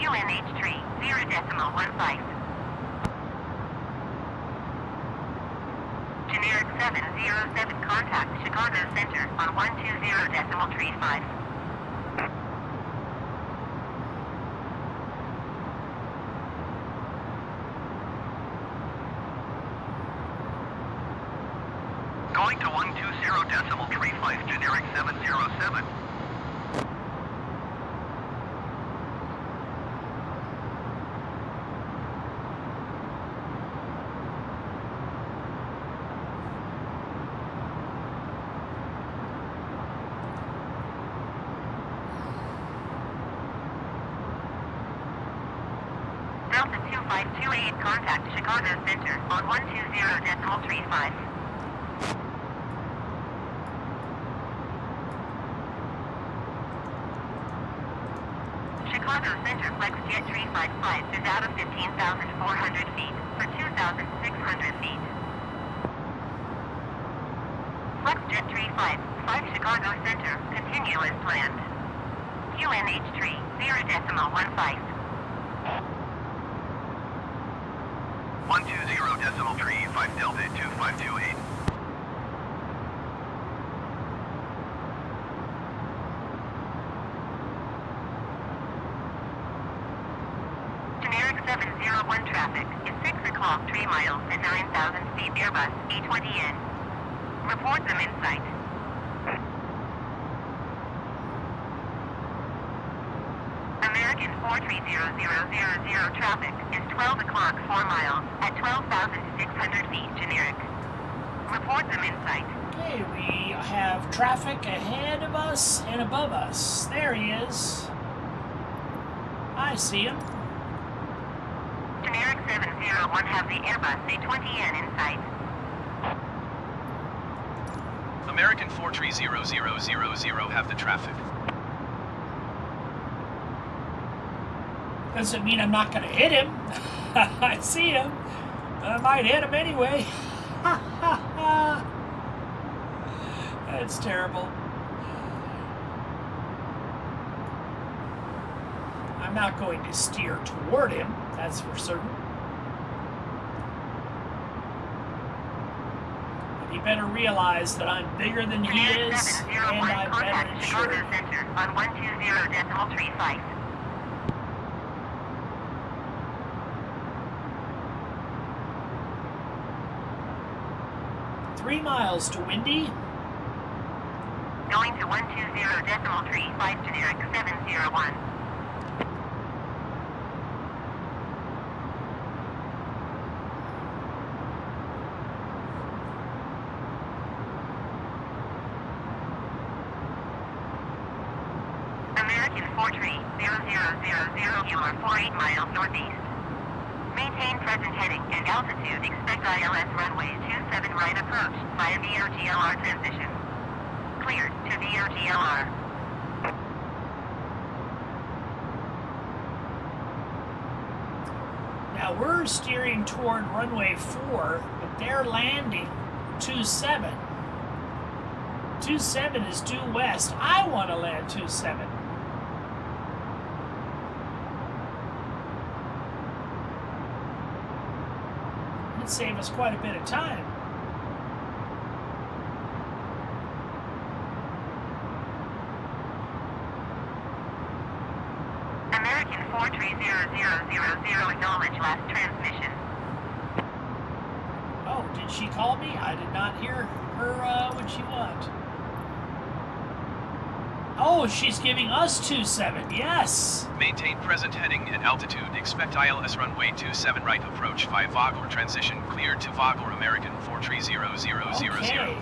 QNH3, 0.15. Generic 707 contact Chicago Center on 120.35. Going to 120.35, generic 707. Delta 2528 contact Chicago Center on 120.35. Chicago Center Flex Jet 355 is out of 15,400 feet for 2,600 feet. Flex Jet 355 Chicago Center, continue as planned. QNH3, 0.15. 120.35 Delta 2528. Generic 701 traffic is 6 o'clock 3 miles at 9,000 feet Airbus A320N. Report them in sight. American 430,000 traffic is 12 o'clock 4 miles at 12,600 feet generic. Report them in sight. Okay, we have traffic ahead of us and above us. There he is. I see him. Generic 701 have the Airbus A20N in sight. American 430,000 have the traffic. Doesn't mean I'm not going to hit him. I see him. I might hit him anyway. That's terrible. I'm not going to steer toward him, that's for certain. But he better realize that I'm bigger than he is, and I'm better insured. Chicago Center on 120.35. 3 miles to Windy. Going to 120.35 generic 701. American 430,000, you are 48 miles northeast. Maintain present heading and altitude. Expect ILS runway 27 right approach via VOGLR transition. Cleared to VOGLR. Now we're steering toward runway 4, but they're landing 27. 27 is due west. I want to land 27. It'd save us quite a bit of time. American 430,000, acknowledge last transmission. Oh, did she call me? I did not hear her. What she want? Oh, she's giving us 27. Yes. Maintain present heading and altitude. Expect ILS runway 27 right approach via VOGLR transition. Cleared to VOGLR American 430,000. Okay.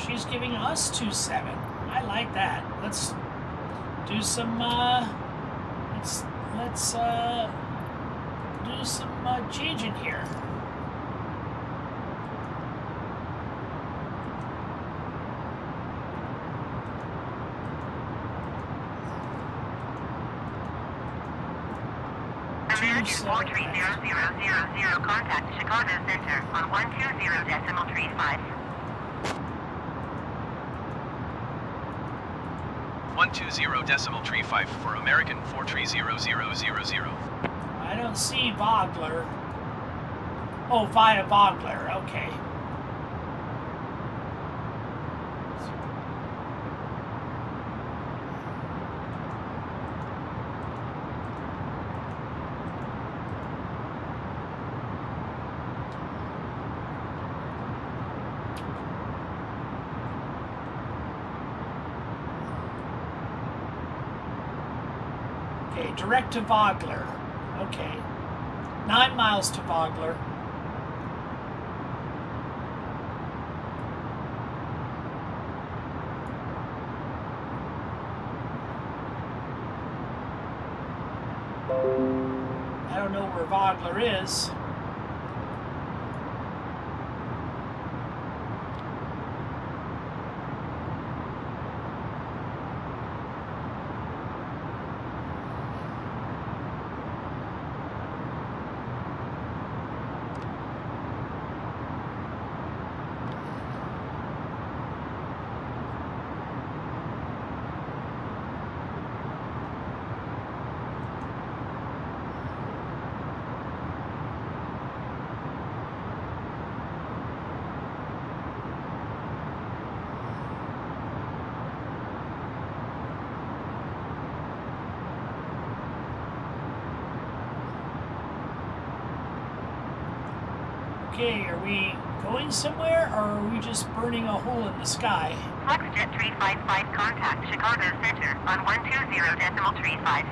She's giving us 27. I like that. Let's do some. Let's do some changing here. American 43000, contact Chicago Center on 120.35. 120.35 for American 4300000. I don't see Vogler. Oh, via Vogler. Okay. Okay, direct to Vogler. Okay. 9 miles to Vogler. I don't know where Vogler is. Okay, are we going somewhere, or are we just burning a hole in the sky? FlexJet 355, contact Chicago Center on 120.35.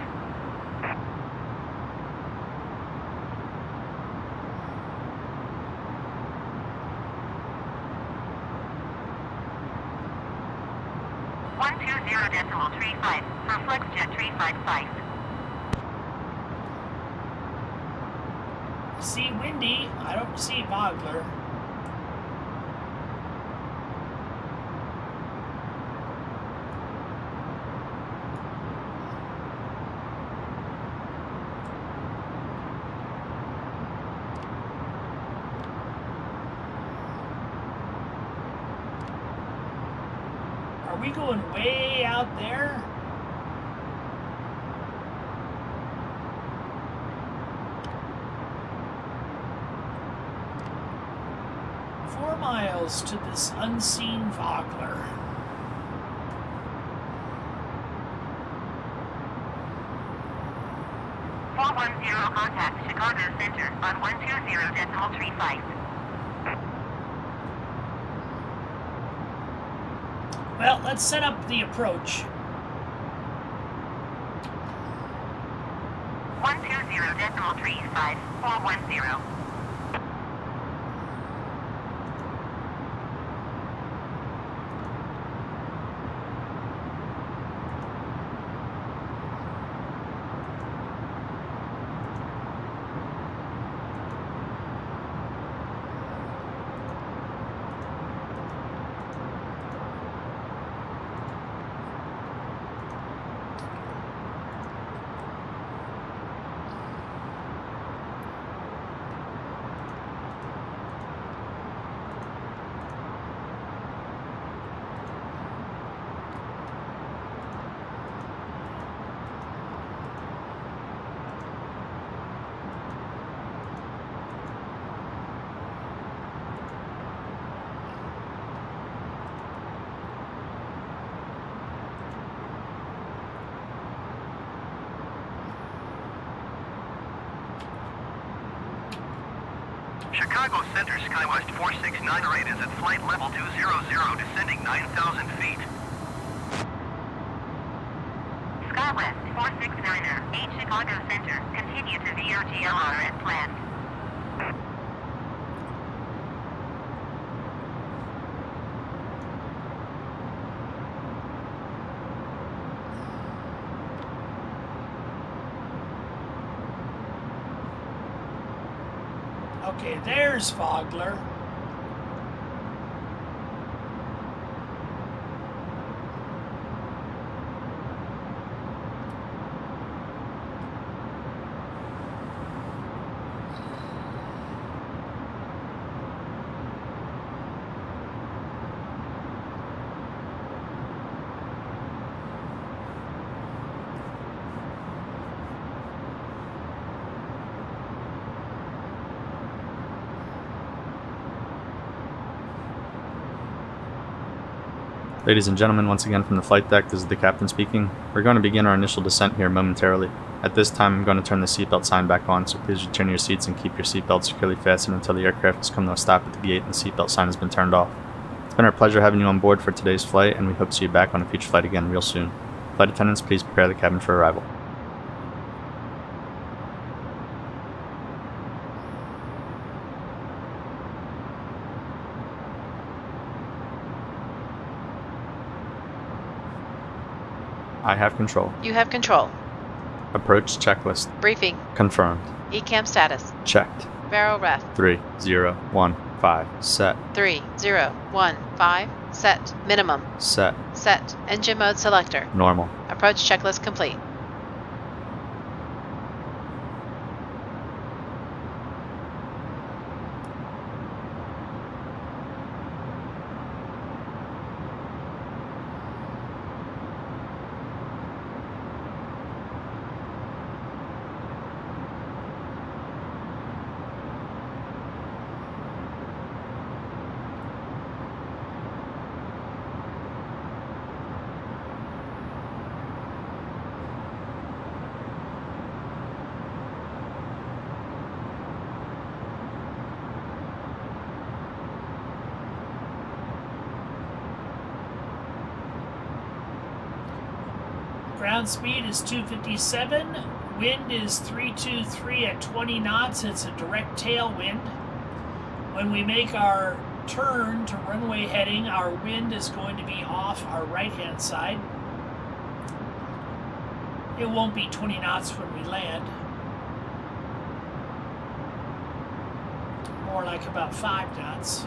.35 for FlexJet 355. See Windy. I don't see Vogler. Are we going way out there? Miles to this unseen Vogler. Contact Chicago Center on 120.35. Well, let's set up the approach. 120.35 410. Chicago Center, SkyWest 4698 is at flight level 200, descending 9,000 feet. SkyWest 4698, 8 Chicago Center, continue to VOGLR as planned. Okay, there's Vogler. Ladies and gentlemen, once again from the flight deck, this is the captain speaking. We're going to begin our initial descent here momentarily. At this time, I'm going to turn the seatbelt sign back on, so please return to your seats and keep your seatbelt securely fastened until the aircraft has come to a stop at the gate and the seatbelt sign has been turned off. It's been our pleasure having you on board for today's flight, and we hope to see you back on a future flight again real soon. Flight attendants, please prepare the cabin for arrival. I have control. You have control. Approach checklist. Briefing. Confirmed. ECAM status. Checked. Barrel ref. 3015. Set. 3015. Set. Minimum. Set. Set. Engine mode selector. Normal. Approach checklist complete. Ground speed is 257. Wind is 323 at 20 knots. It's a direct tailwind. When we make our turn to runway heading, our wind is going to be off our right-hand side. It won't be 20 knots when we land. More like about 5 knots.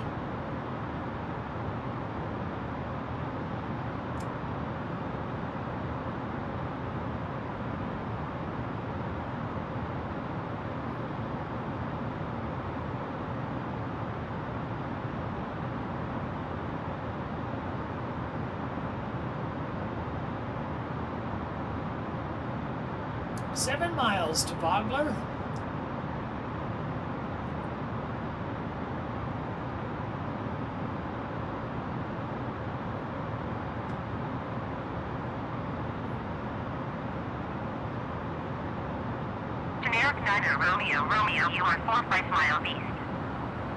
Seven miles to Vogler. Generic 9 Romeo, you are 4.5 miles east.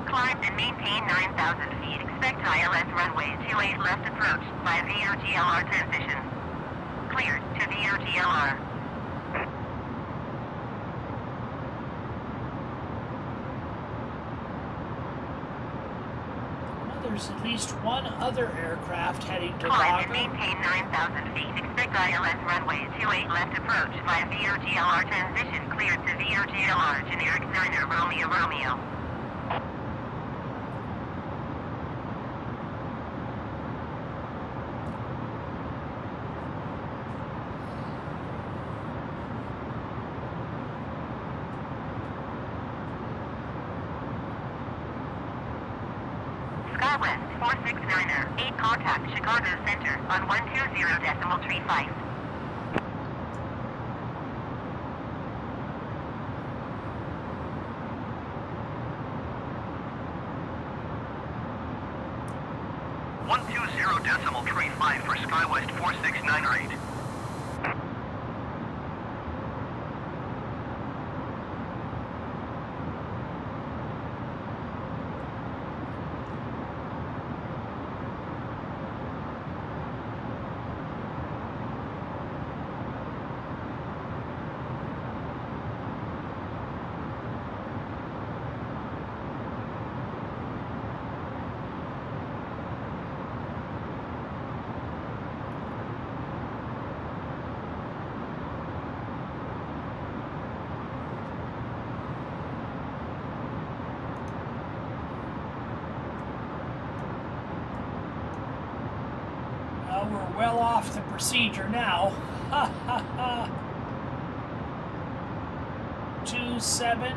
Climb and maintain 9,000 feet. Expect ILS runway 28 left approach by VOGLR transition. Cleared to VOGLR. There's at least one other aircraft heading to Climb and Vogler. maintain 9,000 feet. Expect ILS runway 28 left approach via VOGLR transition. Cleared to VOGLR. Generic 9 Romeo. Skywest 469er, 8 contact Chicago Center on 120.35. .35 for Skywest 469er 8. We're well off the procedure now. Ha ha ha. 27.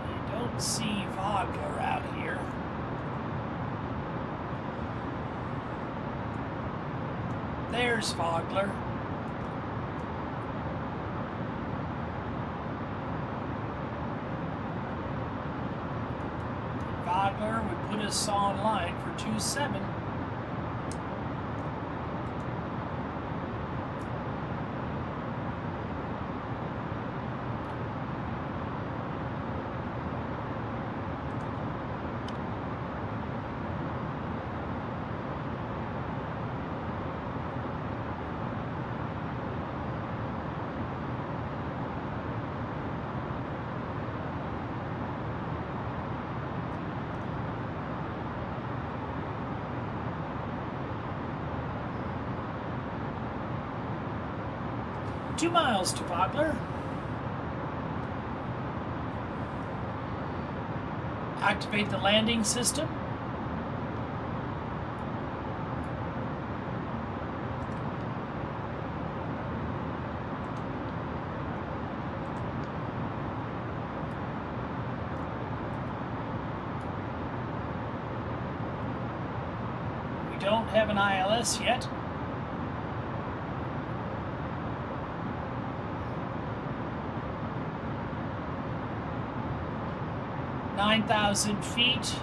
I don't see Vogler out here. There's Vogler. Togler would put us online for 2-7. Two miles to Bogler. Activate the landing system. We don't have an ILS yet. .9,000 feet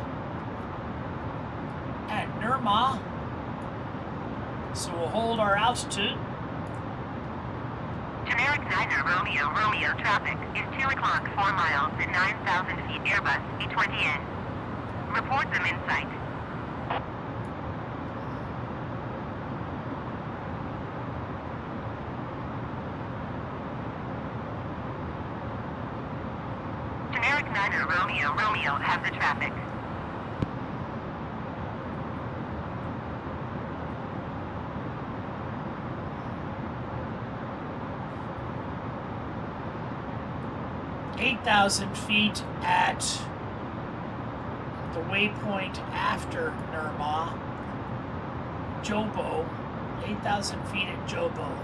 at Nirma, so we'll hold our altitude. Generic 9 Romeo traffic is 2 o'clock 4 miles at 9,000 feet Airbus A320N. Report them in sight. Generic 9 Romeo have the traffic. .8,000 feet at the waypoint after Nirma, Jobo. 8,000 feet at Jobo.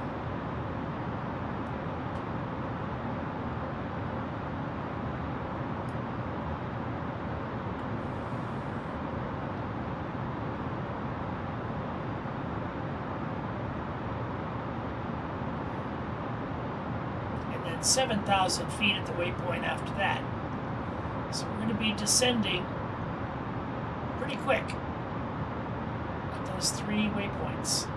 And then 7,000 feet at the waypoint after that. So we're going to be descending pretty quick at those 3 waypoints.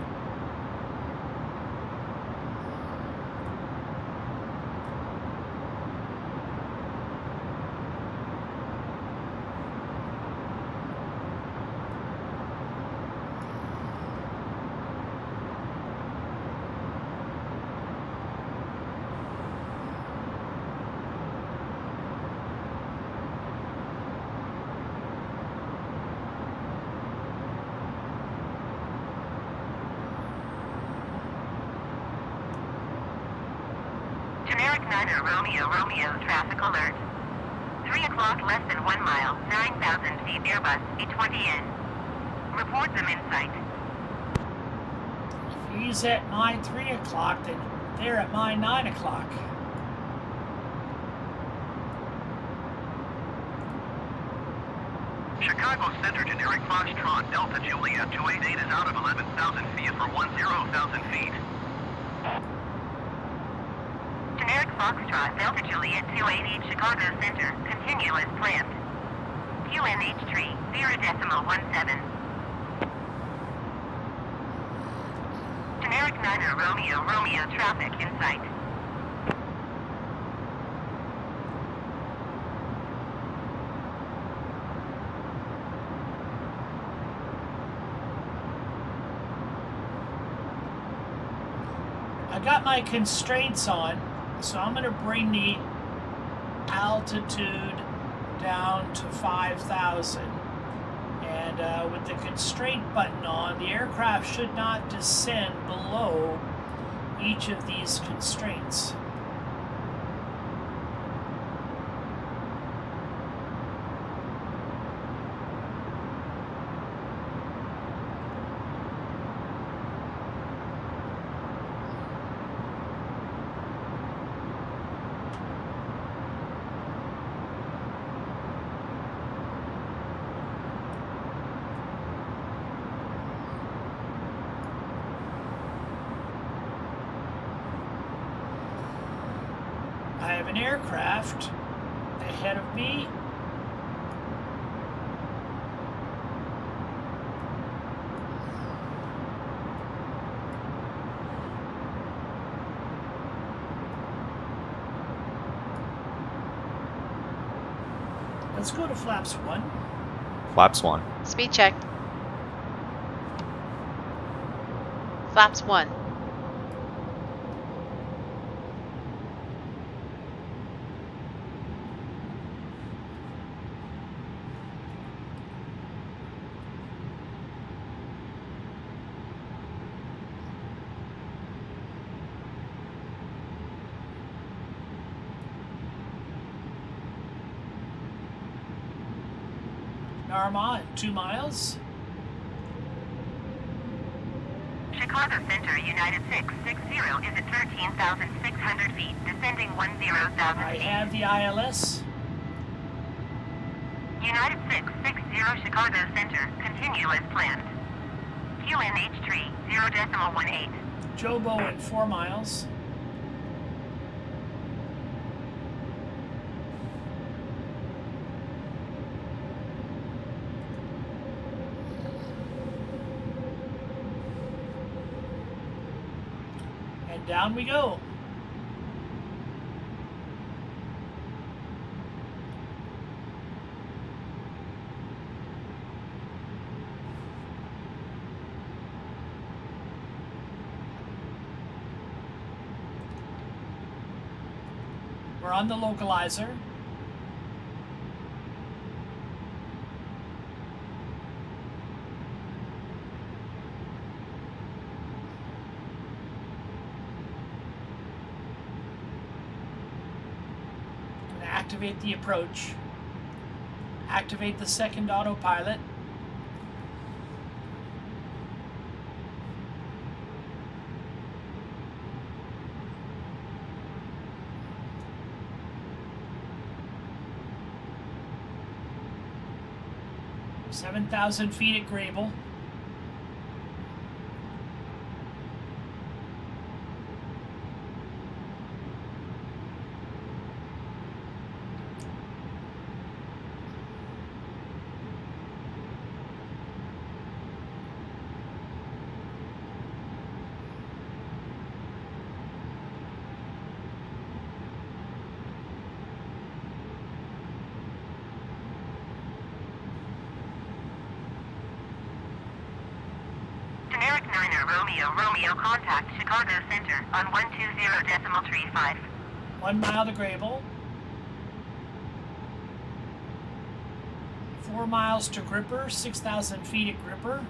Generic 9 Romeo traffic alert. 3 o'clock less than 1 mile, 9,000 feet Airbus A320N. Report them in sight. If he's at my 3 o'clock, then they're at my 9 o'clock. Chicago Center generic Foxtrot Delta Juliet 288 is out of 11,000 feet for 10,000 feet. Generic Foxtrot Delta Juliet 288 Chicago Center. Continue as planned. QNH tree 0.17. Generic 9 Romeo traffic in sight. I got my constraints on, so I'm going to bring the altitude down to 5,000. And with the constraint button on, the aircraft should not descend below each of these constraints. I have an aircraft ahead of me. Let's go to flaps 1. Flaps 1. Speed check. Flaps 1. Narma at 2 miles. Chicago Center, United 660 is at 13,600 feet, descending 10,000 I feet. have the ILS. United 660 Chicago Center, continue as planned. QNH3, 0.18. Jobo at 4 miles. And down we go. We're on the localizer. Gonna activate the approach. Activate the second autopilot. $7,000 feet at Grable. Generic 9er Romeo contact Chicago Center on 120.35. 1 mile to Grable. 4 miles to Gripper, 6,000 feet at Gripper.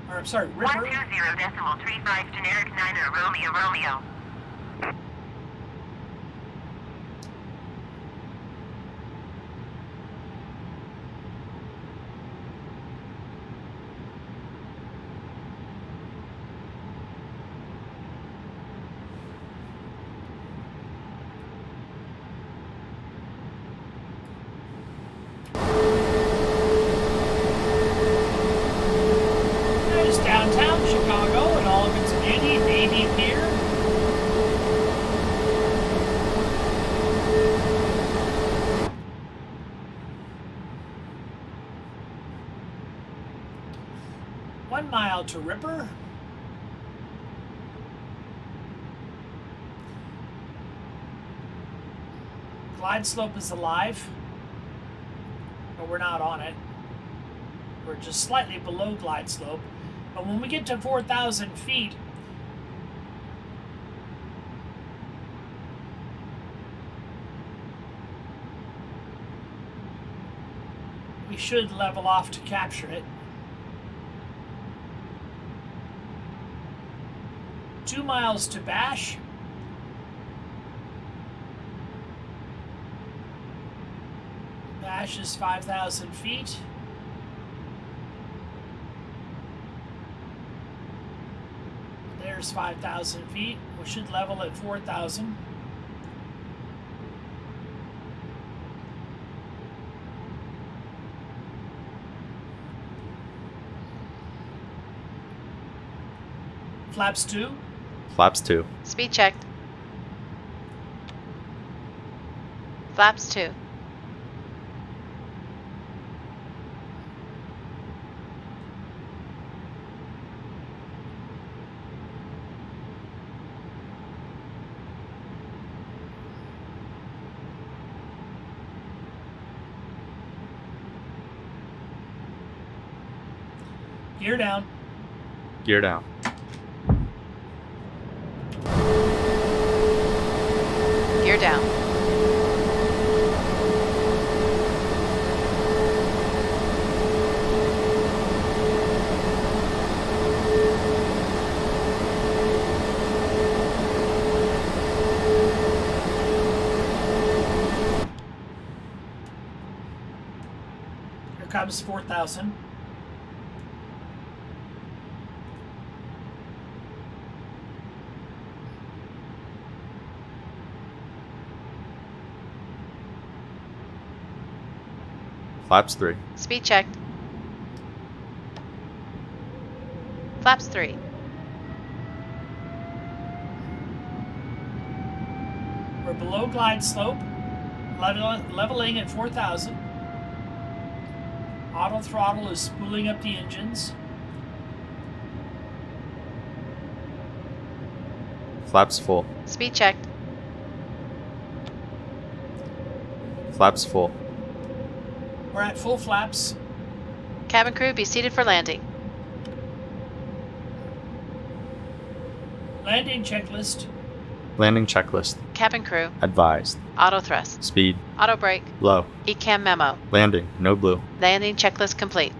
Or, I'm sorry, Ripper. 120.35 generic 9er Romeo. There's downtown Chicago and all of its beauty, Navy Pier. One mile to Ripper. Glide slope is alive, but we're not on it. We're just slightly below glide slope. But when we get to 4,000 feet, we should level off to capture it. 2 miles to Bash. Bash is 5,000 feet. There's 5,000 feet. We should level at 4,000. Flaps 2. Flaps 2. Speed checked. Flaps 2. Gear down. Gear down. Gear down. Here comes 4,000. Flaps 3. Speed checked. Flaps 3. We're below glide slope, leveling at 4,000. Auto throttle is spooling up the engines. Flaps full. Speed checked. Flaps full. We're at full flaps. Cabin crew, be seated for landing. Landing checklist. Landing checklist. Cabin crew, Advised. auto thrust, Speed. auto brake, Low. ECAM memo. Landing. No blue. Landing checklist complete.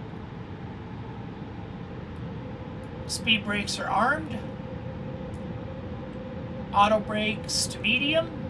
Speed brakes are armed. Auto brakes to medium.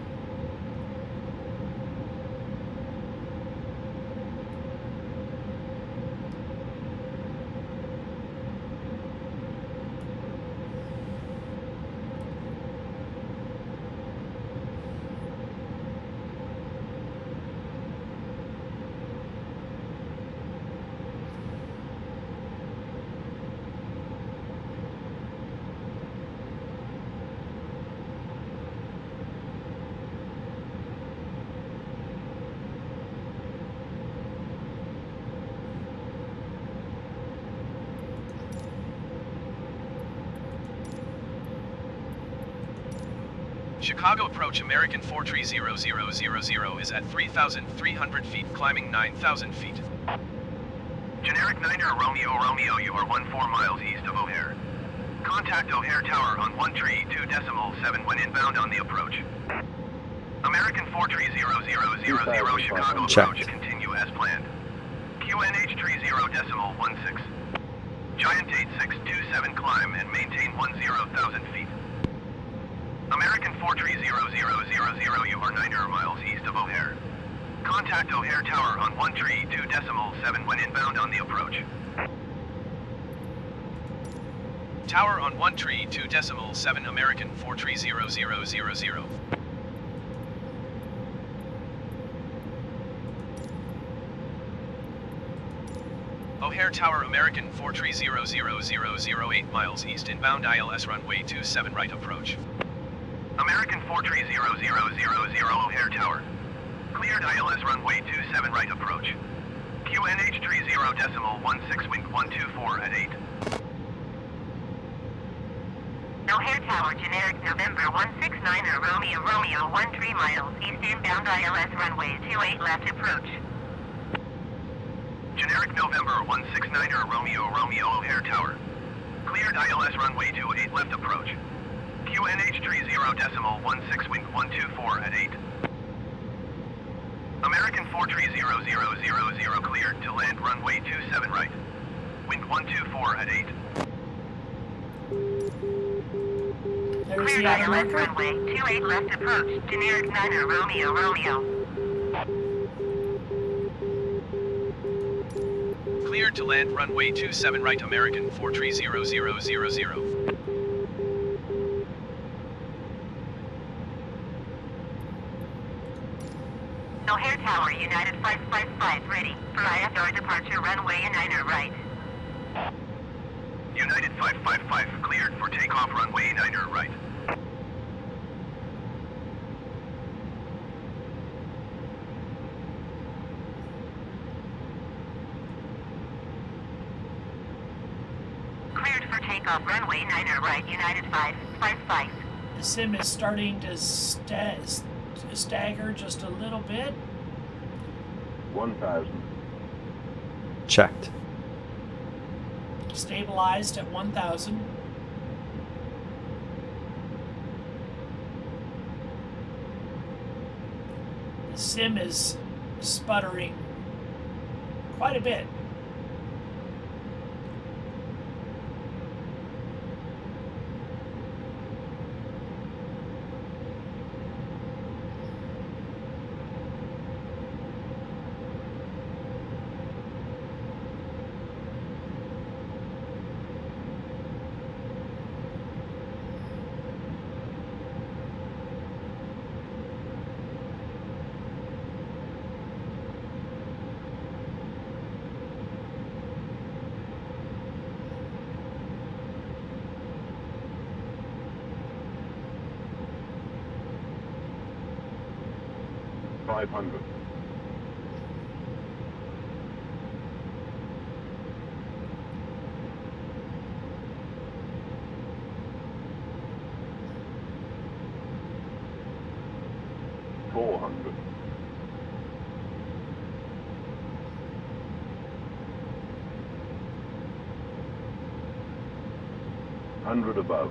Chicago approach American 43000 is at 3,300 feet, climbing 9,000 feet. Generic Niner Romeo, you are 14 miles east of O'Hare. Contact O'Hare Tower on 132.7 when inbound on the approach. American 43000 Chicago approach continue as planned. QNH 30.16. Giant 8627 climb and maintain 10,000 feet. American 43000 you are 9 miles east of O'Hare. Contact O'Hare Tower on 132.7 when inbound on the approach. Tower on 132.7 American 43000. O'Hare Tower American 43000 8 miles east inbound ILS runway 27 right approach. American 43000 O'Hare Tower. Cleared ILS runway 27 right approach. QNH 30.16 wind 124 at 8. O'Hare Tower, generic November 169 Romeo 13 miles east inbound ILS runway 28 left approach. Generic November 169 Romeo O'Hare Tower. Cleared ILS runway 28 left approach. QNH 30.16 wind 124 at 8. American 43000 cleared to land runway 27 right. Wind 124 at 8. There's Cleared the auto ILS marker. runway 28 left approach. Generic Niner Romeo. Cleared to land runway 27 right American 43000. O'Hare Tower, United 555, ready for IFR departure runway 9 right. United 555 cleared for takeoff runway 9 right. Cleared for takeoff runway 9 right, United 555. The sim is starting to stagger just a little bit. 1,000. Checked. Stabilized at 1,000. The sim is sputtering quite a bit. $500. $400. $100 above.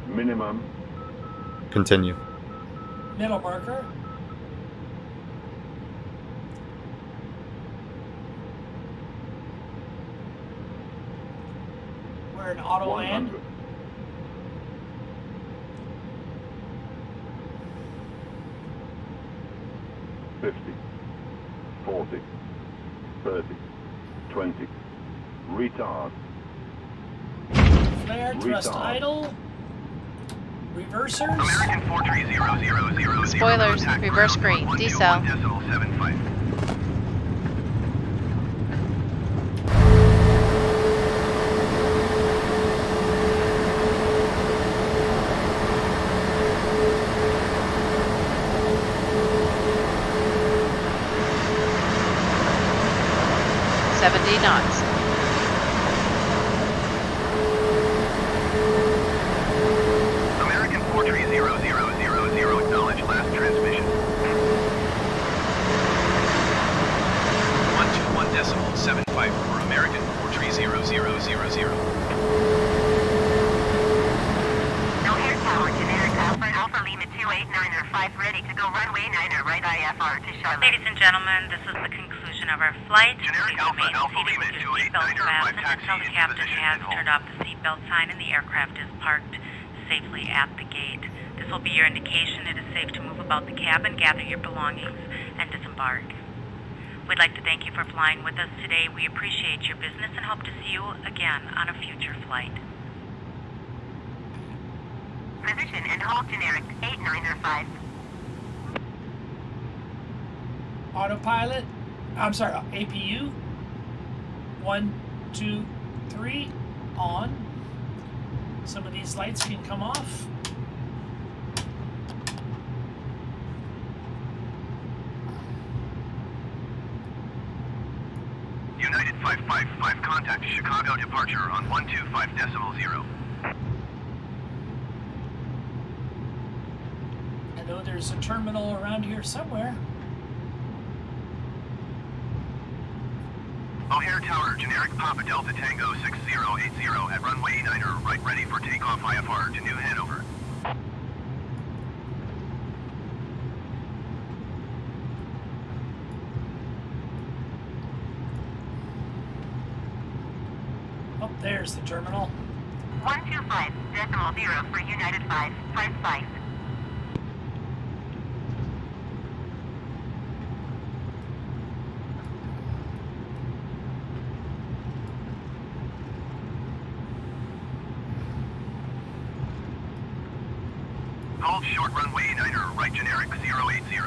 Minimum. Continue. Middle marker. We're in auto land. 100. $50, $40, $30, $20. Retard. Flare, thrust idle. Reversers. American 43000. Spoilers, reverse green, decel. 1.75. knots. American 43000, acknowledge last transmission. 121.75 for American 43000. O'Hare Tower, generic Alpha Lima 289er 5 ready to go runway 9er right IFR to Charlotte. Ladies and gentlemen, this is the conclusion of our flight. Generic Please remain Alpha seated Lima with your seatbelt 289er, fastened taxi until the into captain position has and hold. turned off the seatbelt sign and the aircraft is parked safely at the gate. This will be your indication it is safe to move about the cabin, gather your belongings, and disembark. We'd like to thank you for flying with us today. We appreciate your business and hope to see you again on a future flight. Position and hold generic 89er 5. Autopilot. I'm sorry, APU. 1, 2, 3. On. Some of these lights can come off. United 555, contact Chicago departure on 125.0. I know there's a terminal around here somewhere. O'Hare Tower, generic Papa Delta Tango 6080 at runway 9er, right ready for takeoff IFR to New Hanover. Oh, there's the terminal. 125.0 for United 555. Hold short runway 9er, right generic 080.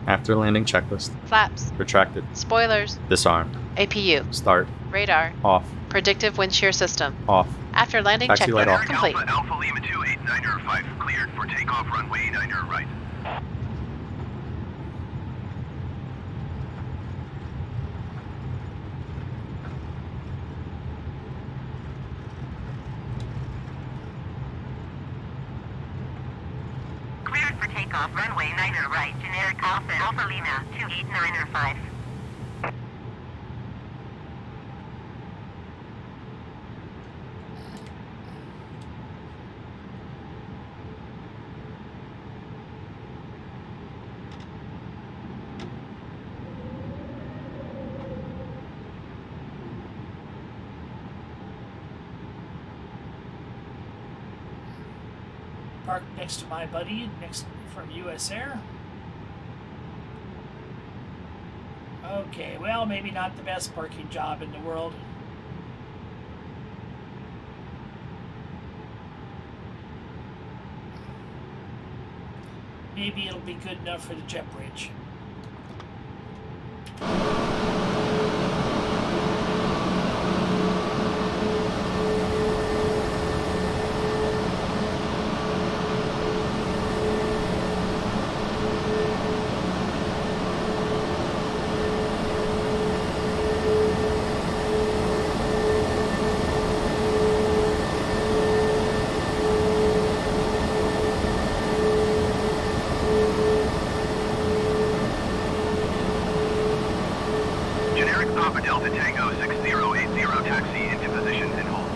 After landing checklist. Flaps. Retracted. Spoilers. Disarmed. APU. Start. Radar. Off. Predictive wind shear system. Off. After landing Taxi light checklist off. complete. Alpha Lima 289er 5 cleared for takeoff runway 9er, right. Takeoff runway 9er right, generic Alpha Lima 289er5. Park next to my buddy, next from US Air. Okay, well, maybe not the best parking job in the world. Maybe it'll be good enough for the jet bridge. Papa Delta Tango 6080 taxi into position and hold.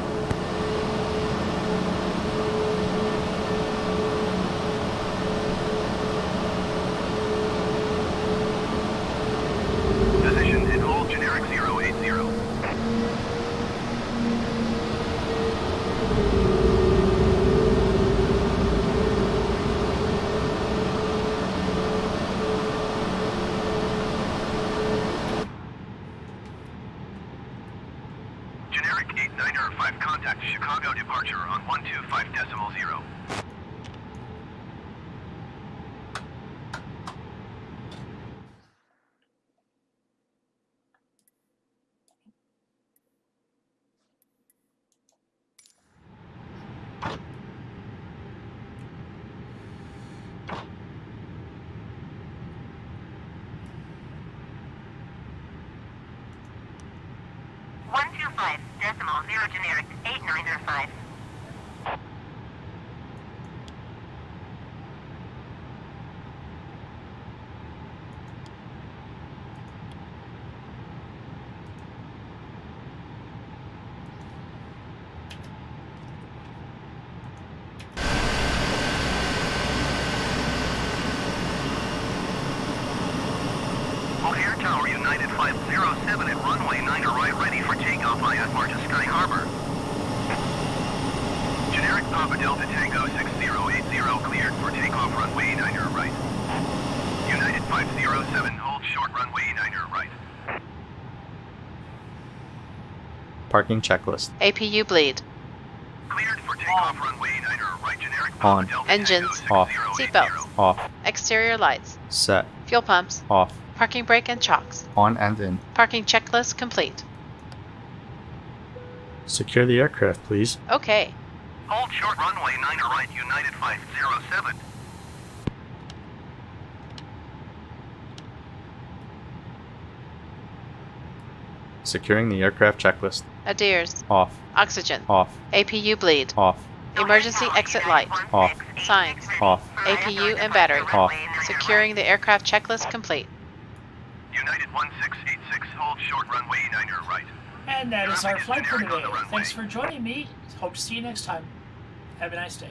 Position and hold generic 080. Contact Chicago departure on 125.0. Generic 8905. O'Hare Tower United 507 at runway 9 right, ready for takeoff via Marta Sky Harbor. Generic Papa Delta Tango 6080 cleared for takeoff runway 9 right. United 507, hold short runway 9 right. Parking checklist. APU bleed. Cleared for takeoff runway 9 right. Generic Papa On. Delta Engines. Tango Off. 6080. Seatbelts. Off. Exterior lights. Set. Fuel pumps. Off. Parking brake and chocks. On and in. Parking checklist complete. Secure the aircraft, please. Okay. Hold short runway 9 right, United 507. Securing the aircraft checklist. Adheres. Off. Oxygen. Off. APU bleed. Off. Emergency exit light. Off. Signs. Off. APU and battery. Off. Securing the aircraft checklist complete. United 1686, hold short runway 9 right. And that is our flight for today. Thanks for joining me. Hope to see you next time. Have a nice day.